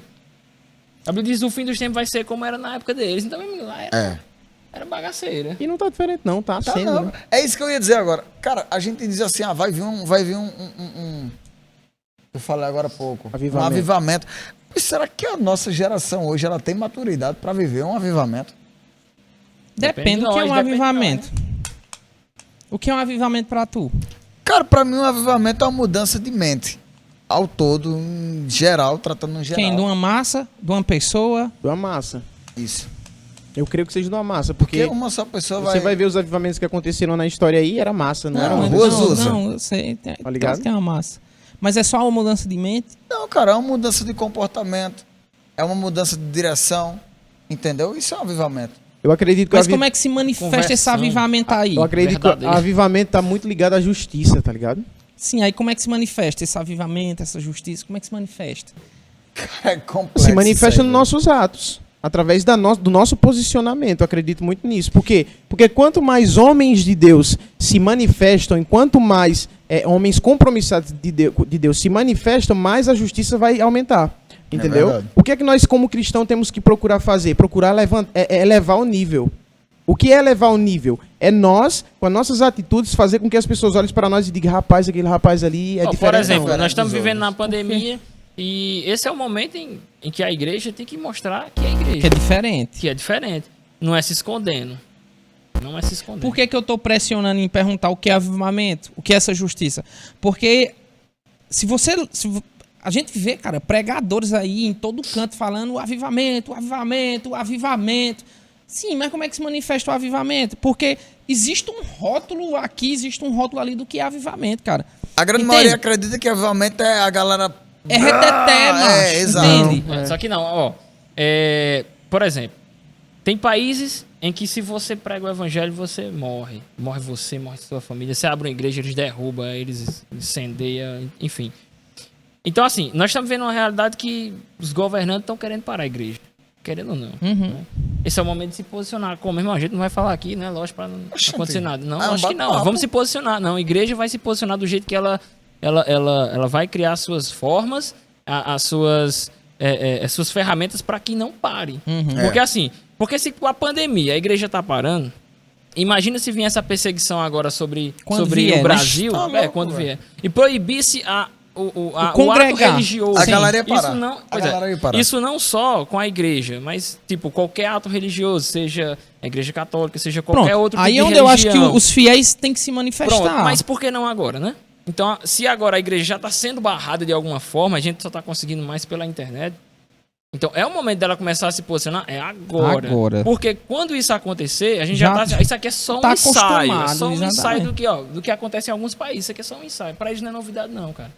S1: A Bíblia diz que o fim dos tempos vai ser como era na época deles. Então, meu amigo, lá era bagaceira.
S2: E não tá diferente não, tá
S4: tá,
S2: sendo,
S4: não.
S2: né?
S4: É isso que eu ia dizer agora. Cara, a gente diz assim, vai vir um eu falei agora há pouco.
S2: Avivamento.
S4: Um avivamento. Mas será que a nossa geração hoje ela tem maturidade para viver um avivamento?
S3: Depende do que é
S1: de
S3: um
S1: nós, depende de
S3: avivamento. O que é um avivamento pra tu?
S4: Cara, para mim um avivamento é uma mudança de mente. Ao todo, em geral, tratando no geral.
S3: Quem? De uma massa? De uma pessoa?
S2: De uma massa.
S4: Isso.
S2: Eu creio que seja de uma massa, porque
S4: Porque uma só pessoa
S2: você vai ver os avivamentos que aconteceram na história aí, era massa, não, era
S4: Não,
S2: uma
S4: Rua
S2: pessoa.
S4: Azusa.
S3: Não, eu sei. Tem,
S2: Tá ligado?
S3: tem uma massa. Mas é só uma mudança de mente?
S4: Não, cara, é uma mudança de comportamento. É uma mudança de direção. Entendeu? Isso é um avivamento.
S2: Eu acredito que
S3: Mas como é que se manifesta esse
S1: Conversão.
S3: avivamento aí?
S2: Eu acredito que
S1: Verdadeiro.
S2: o avivamento tá muito ligado à justiça, tá ligado?
S3: Sim, aí como é que se manifesta esse avivamento, essa justiça? Como é que se manifesta?
S4: É complexo.
S2: Se manifesta
S4: isso aí,
S2: nos nossos atos, através do nosso posicionamento. Eu acredito muito nisso. Por quê? Porque quanto mais homens de Deus se manifestam, e quanto mais homens compromissados de Deus se manifestam, mais a justiça vai aumentar. Entendeu?
S4: verdade.
S2: O que é que nós, como cristãos, temos que procurar fazer? Procurar elevar o nível. O que é elevar o nível? É nós, com as nossas atitudes, fazer com que as pessoas olhem para nós e digam, rapaz, aquele rapaz ali é
S1: Ó,
S2: diferente.
S1: por exemplo,
S4: diferente
S1: nós estamos
S4: dos
S1: vivendo na
S4: outros.
S1: pandemia e esse é o momento em que a igreja tem que mostrar que é igreja.
S3: Que é diferente.
S1: Que é diferente. Não é se escondendo. Não é se escondendo.
S3: Por que eu tô pressionando em perguntar o que é avivamento? O que é essa justiça? Porque a gente vê, cara, pregadores aí em todo canto falando o avivamento, o avivamento, o avivamento. Sim, mas como é que se manifesta o avivamento? Porque existe um rótulo aqui, existe um rótulo ali do que é avivamento, cara.
S4: A grande
S3: Entende?
S4: maioria acredita que avivamento é a galera...
S3: É reteté, macho,
S4: exato.
S3: entende?
S1: Só que não, ó. Por exemplo, tem países em que se você prega o evangelho, você morre. Morre você, morre sua família. Você abre uma igreja, eles derrubam, eles incendeiam, enfim. Então, assim, nós estamos vendo uma realidade que os governantes estão querendo parar a igreja. Querendo ou não. Né? Esse é o momento de se posicionar. Como, irmão, a gente não vai falar aqui, né? Lógico, para não acontecer nada. Não,
S4: É um
S1: acho que não.
S4: bate-papo.
S1: Vamos se posicionar. Não, a igreja vai se posicionar do jeito que ela vai criar suas formas, as suas ferramentas para que não pare. Porque assim, se com a pandemia a igreja tá parando, imagina se vier essa perseguição agora sobre
S3: vier,
S1: o Brasil,
S4: né? Tá louco,
S1: quando
S4: velho.
S1: vier, e proibisse o ato
S3: congregar.
S1: religioso.
S4: A galera ia parar.
S1: Isso não,
S4: A
S1: pois é,
S4: galera ia parar.
S1: isso não só com a igreja, mas tipo qualquer ato religioso, seja a igreja católica, seja qualquer
S3: Pronto,
S1: outro tipo
S3: aí
S1: de
S3: é onde eu acho que
S1: religião.
S3: os fiéis têm que se manifestar.
S1: Pronto, mas por que não agora, né? Então, se agora a igreja já está sendo barrada de alguma forma, a gente só está conseguindo mais pela internet. Então, é o momento dela começar a se posicionar? É agora.
S3: Agora.
S1: Porque quando isso acontecer, a gente já tá... Isso aqui é só um
S3: tá
S1: ensaio. É
S3: acostumado,
S1: só um
S3: exatamente.
S1: ensaio do que acontece em alguns países. Isso aqui é só um ensaio. Para eles não é novidade, não, cara.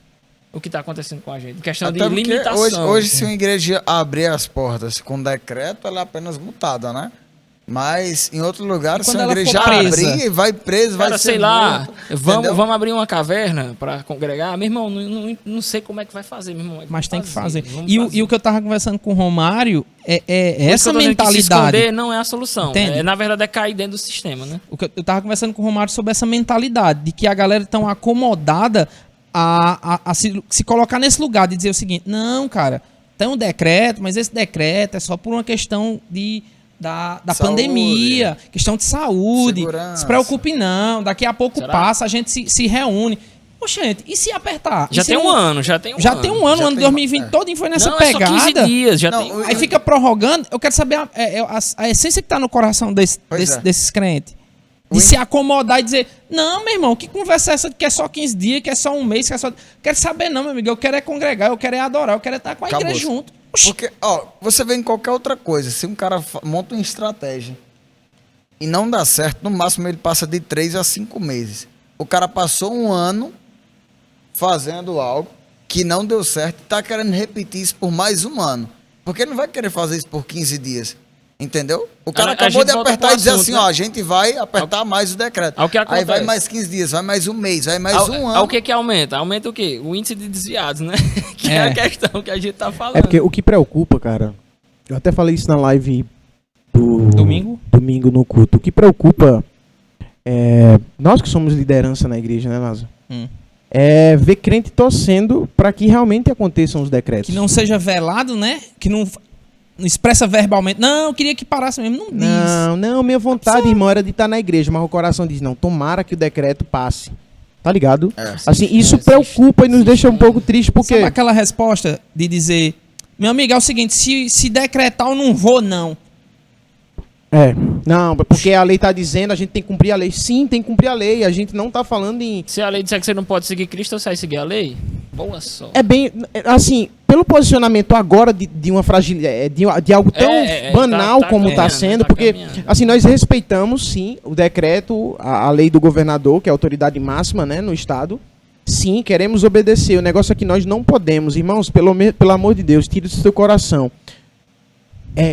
S1: O que está acontecendo com a gente. Questão
S4: Até
S1: de
S4: porque
S1: limitação.
S4: hoje, se uma igreja abrir as portas com decreto, ela é apenas multada, né? Mas em outro lugar,
S3: E
S4: se
S3: quando
S4: uma
S3: ela
S4: igreja
S3: for presa?
S4: abrir, vai preso,
S1: Cara,
S4: vai ser
S1: sei lá,
S4: morto, entendeu?
S1: vamos abrir uma caverna para congregar. Meu irmão, não sei como é que vai fazer, meu irmão.
S3: Mas tem que fazer.
S1: Vamos
S3: E
S1: fazer.
S3: o que eu tava conversando com o Romário é
S1: Por isso que
S3: essa
S1: eu tô dizendo que se
S3: mentalidade.
S1: esconder não é a solução.
S3: Entende?
S1: Na verdade, é cair dentro do sistema, né?
S3: O que eu tava conversando com o Romário sobre essa mentalidade, de que a galera tão acomodada a se colocar nesse lugar, de dizer o seguinte, não, cara, tem um decreto, mas esse decreto é só por uma questão da
S4: Saúde.
S3: pandemia, questão de saúde,
S4: Segurança.
S3: se preocupe não, daqui a pouco
S1: Será?
S3: passa, a gente se reúne. Oxente, e se apertar?
S1: Já
S3: E se
S1: tem
S3: não-
S1: um ano, já tem um
S3: Já
S1: ano.
S3: tem um ano,
S4: Já
S3: o ano de
S4: tem-
S3: 2020 todo foi nessa
S1: Não,
S3: pegada.
S1: é só 15 dias, já
S4: Não,
S1: tem.
S3: Aí fica prorrogando. Eu quero saber a essência que tá no coração
S4: Pois é.
S3: desses crentes. De se acomodar e dizer, não, meu irmão, que conversa é essa que é só 15 dias, que é só um mês, que é só... Quero saber não, meu amigo. Eu quero é congregar, eu quero é adorar, eu quero é estar com a
S4: Acabou.
S3: igreja junto. Oxi.
S4: Porque, ó, você vê em qualquer outra coisa, se um cara monta uma estratégia e não dá certo, no máximo ele passa de 3 a 5 meses. O cara passou um ano fazendo algo que não deu certo e tá querendo repetir isso por mais um ano. Porque ele não vai querer fazer isso por 15 dias. Entendeu? O cara
S1: A
S4: acabou
S1: gente
S4: de
S1: volta
S4: apertar
S1: pro
S4: e dizer
S1: assunto,
S4: assim,
S1: né?
S4: ó, a gente vai apertar mais o decreto.
S1: Ao que
S4: Aí vai
S1: acontece.
S4: mais 15 dias, vai mais um mês, vai mais um ano.
S1: Ao que aumenta? Aumenta o quê? O índice de desviados, né? Que é
S3: É.
S1: a questão que a gente tá falando.
S2: É porque o que preocupa, cara, eu até falei isso na live do domingo no culto. O que preocupa é nós que somos liderança na igreja, né, Lázaro? É ver crente torcendo para que realmente aconteçam os decretos.
S3: Que não seja velado, né? Que não expressa verbalmente. Não, eu queria que parasse mesmo. Não diz.
S2: Não, minha vontade, irmão, era de estar na igreja, mas o coração diz, não, tomara que o decreto passe. Tá ligado?
S4: É.
S2: Assim, isso preocupa e nos deixa um pouco triste, porque...
S3: Sabe aquela resposta de dizer, meu amigo, é o seguinte, se decretar eu não vou, não.
S2: Não, porque a lei tá dizendo, a gente tem que cumprir a lei. Sim, tem que cumprir a lei, a gente não tá falando em...
S1: Se a lei disser que você não pode seguir Cristo, você vai seguir a lei? Boa sorte.
S2: É bem, assim, pelo posicionamento agora de uma fragilidade, de algo tão banal
S1: tá
S2: como está
S1: caminhando,
S2: sendo,
S1: tá
S2: porque,
S1: caminhando.
S2: assim, nós respeitamos, sim, o decreto, a lei do governador, que é a autoridade máxima, né, no estado. Sim, queremos obedecer. O negócio é que nós não podemos, irmãos, pelo amor de Deus, tire isso do seu coração.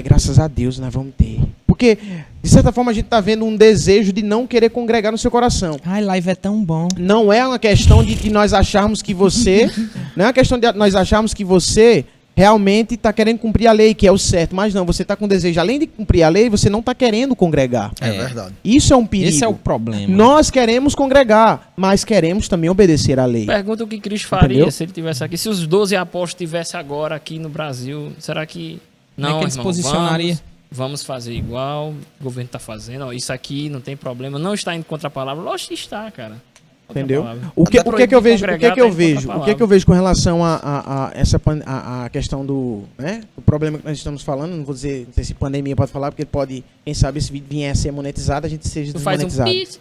S2: Graças a Deus nós vamos ter. Porque, de certa forma, a gente está vendo um desejo de não querer congregar no seu coração.
S3: Ai, live é tão bom.
S2: Não é uma questão de nós acharmos que você... Não é uma questão de nós acharmos que você realmente está querendo cumprir a lei, que é o certo. Mas não, você está com desejo. Além de cumprir a lei, você não está querendo congregar.
S4: É verdade.
S2: Isso é um perigo.
S3: Esse é o problema.
S2: Nós queremos congregar, mas queremos também obedecer à lei.
S1: Pergunta o que Cristo faria
S2: Entendeu?
S1: se ele tivesse aqui. Se os 12 apóstolos estivessem agora aqui no Brasil, será que...
S3: Como é
S1: Não,
S3: que ele se
S1: irmão,
S3: posicionaria?
S1: Vamos fazer igual, o governo está fazendo, ó, isso aqui não tem problema, não está indo contra a palavra. Lógico que está, cara. Contra a
S2: Entendeu?
S1: palavra.
S2: O que
S1: Até
S2: é que eu
S1: proibido
S2: vejo? O que é
S1: congregar,
S2: que eu
S1: tá indo contra a
S2: vejo? O que é
S1: palavra.
S2: que eu vejo com relação a questão do, né, o problema que nós estamos falando? Não vou dizer, não sei se pandemia pode falar, porque pode, quem sabe, esse vídeo vier a ser monetizado, a gente seja
S1: Tu faz um
S2: desmonetizado,
S1: pis,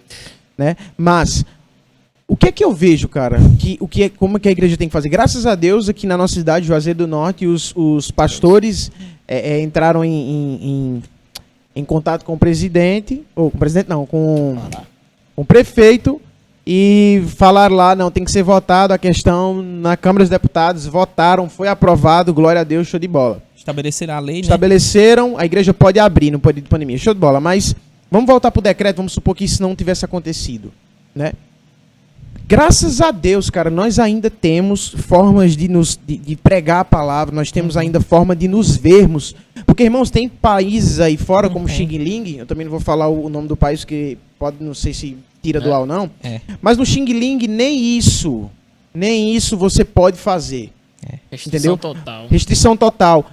S2: né? Mas o que é que eu vejo, cara? Como que a igreja tem que fazer? Graças a Deus, aqui na nossa cidade, Juazeiro do Norte, os pastores entraram em contato com o presidente, ou com o presidente não, com o prefeito, e falaram lá, não, tem que ser votado a questão na Câmara dos Deputados, votaram, foi aprovado, glória a Deus, show de bola.
S3: Estabelecer a lei, né?
S2: Estabeleceram, a igreja pode abrir no período de pandemia, show de bola, mas vamos voltar pro decreto, vamos supor que isso não tivesse acontecido, né? Graças a Deus, cara, nós ainda temos formas de pregar a palavra, nós temos ainda forma de nos vermos. Porque, irmãos, tem países aí fora, como Xing Ling, eu também não vou falar o nome do país, que pode, não sei se tira do ar ou não, mas no Xing Ling nem isso você pode fazer.
S1: restrição
S2: Entendeu?
S1: total.
S2: Restrição total.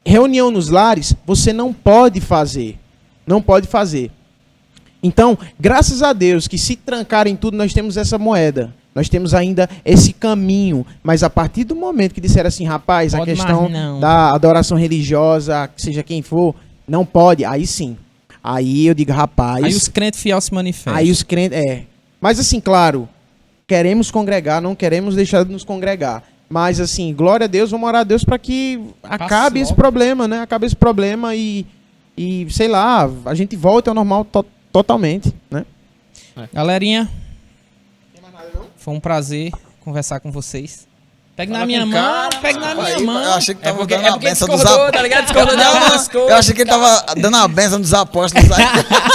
S2: Reunião nos lares, você não pode fazer. Não pode fazer. Então, graças a Deus que se trancarem tudo, nós temos essa moeda. Nós temos ainda esse caminho. Mas a partir do momento que disseram assim, rapaz,
S3: Pode
S2: a questão
S3: mais não.
S2: da adoração religiosa, seja quem for, não pode, aí sim. Aí eu digo, rapaz...
S3: Aí os crentes fiéis se manifestam.
S2: Aí os crentes... Mas assim, claro, queremos congregar, não queremos deixar de nos congregar. Mas assim, glória a Deus, vamos orar a Deus para que acabe esse problema, né? Acabe esse problema e sei lá, a gente volte ao normal totalmente, né?
S3: Galerinha, foi um prazer conversar com vocês. Pegue na minha mão, pegue na minha mão.
S4: Eu achei que tava
S1: porque-
S4: dando
S1: é
S4: a
S1: porque
S4: benção dos
S1: discordou,
S4: apóstolos.
S1: tá ligado? Discordou de algumas coisas.
S4: Eu achei que ele tava dando a benção dos apóstolos.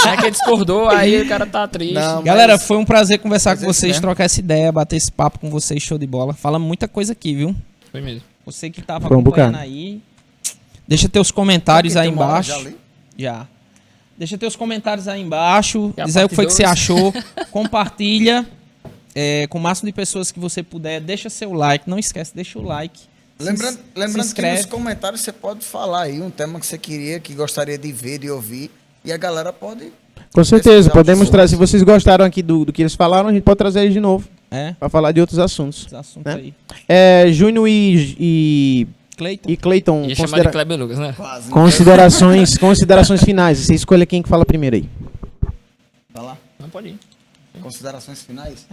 S1: É que discordou, aí o cara tá triste.
S4: Não,
S3: Galera,
S4: mas-
S3: foi um prazer conversar
S4: mas
S3: com
S4: esse
S3: vocês,
S4: mesmo.
S3: trocar essa ideia, bater esse papo com vocês, show de bola. Falamos muita coisa aqui, viu?
S1: Foi mesmo.
S3: Você que tava
S2: Foi um
S3: acompanhando
S2: bocado.
S3: aí, deixa teus comentários
S4: Tem
S3: aí
S4: uma hora
S3: embaixo.
S4: já ali?
S3: Já. Deixa teus comentários aí embaixo.
S1: E a
S3: Diz aí o que foi que
S1: parte
S3: você achou. Compartilha com o máximo de pessoas que você puder. Deixa seu like. Não esquece, deixa o like.
S4: Lembrando
S3: se
S4: que
S3: inscreve.
S4: nos comentários você pode falar aí um tema que você queria, que gostaria de ver, de ouvir. E a galera pode...
S2: Com certeza,
S4: pesquisar
S2: podemos
S4: pessoas.
S2: trazer. Se vocês gostaram aqui do que eles falaram, a gente pode trazer eles de novo. pra falar de outros assuntos.
S3: Esse assunto
S2: Né?
S3: aí.
S2: Júnior e Cleiton,
S1: Ia chamar de Kleber Lucas, né?
S4: Quase.
S2: considerações finais. Você escolha quem que fala primeiro aí.
S4: Vai lá.
S1: Não pode ir.
S4: Considerações finais?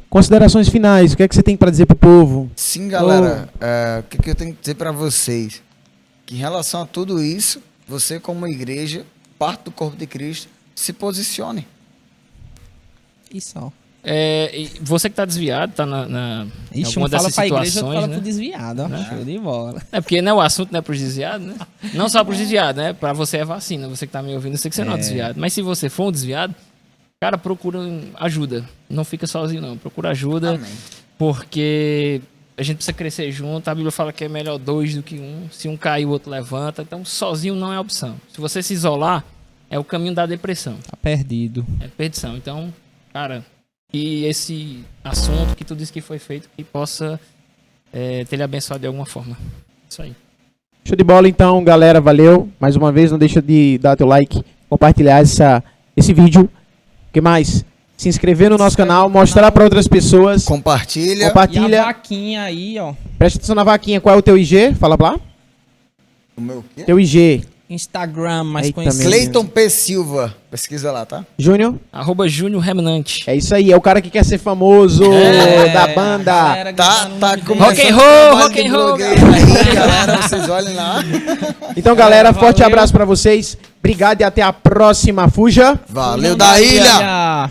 S2: Considerações finais, o que é que você tem pra dizer pro povo?
S4: Sim, galera. O que eu tenho que dizer pra vocês? Que em relação a tudo isso, você como igreja, parte do corpo de Cristo, se posicione.
S3: Isso, ó.
S1: E você que tá desviado, tá em
S3: Ixi,
S1: alguma
S3: um fala
S1: dessas
S3: pra igreja, outro
S1: situações,
S3: fala
S1: né?
S3: pro desviado, ó. Show de bola.
S1: É porque né, o assunto não é pros desviados, né? Não só pros desviados, né? Pra você é vacina, você que tá me ouvindo, eu sei que você não é desviado. Mas se você for um desviado, cara, procura ajuda. Não fica sozinho, não. Procura ajuda,
S4: Amém.
S1: porque a gente precisa crescer junto. A Bíblia fala que é melhor dois do que um. Se um cair, o outro levanta. Então, sozinho não é opção. Se você se isolar, é o caminho da depressão.
S3: Tá perdido.
S1: É perdição. Então, cara, que esse assunto, que tudo isso que foi feito, que possa ter lhe abençoado de alguma forma. Isso aí.
S2: Show de bola então, galera, valeu. Mais uma vez, não deixa de dar teu like, compartilhar esse vídeo. O que mais? Se inscrever no nosso canal, mostrar para outras pessoas.
S4: Compartilha.
S3: E a
S2: Compartilha.
S3: vaquinha aí, ó.
S2: Presta atenção na vaquinha. Qual é o teu IG? Fala lá.
S4: O meu quê?
S2: Teu IG.
S3: Instagram, mais
S2: Eita,
S3: conhecido.
S4: Cleiton P. Silva. Pesquisa lá, tá?
S2: Júnior?
S1: @Júnior Remnante.
S2: É isso aí, é o cara que quer ser famoso da banda.
S4: Tá começando
S1: Rock and
S4: o
S1: roll,
S4: trabalho
S1: rock
S4: de
S1: and roll.
S4: blogueiro aí, galera. Vocês olhem lá.
S2: Então, galera, forte
S3: valeu.
S2: abraço pra vocês. Obrigado e até a próxima. Fuja.
S4: Valeu da ilha.
S3: ilha.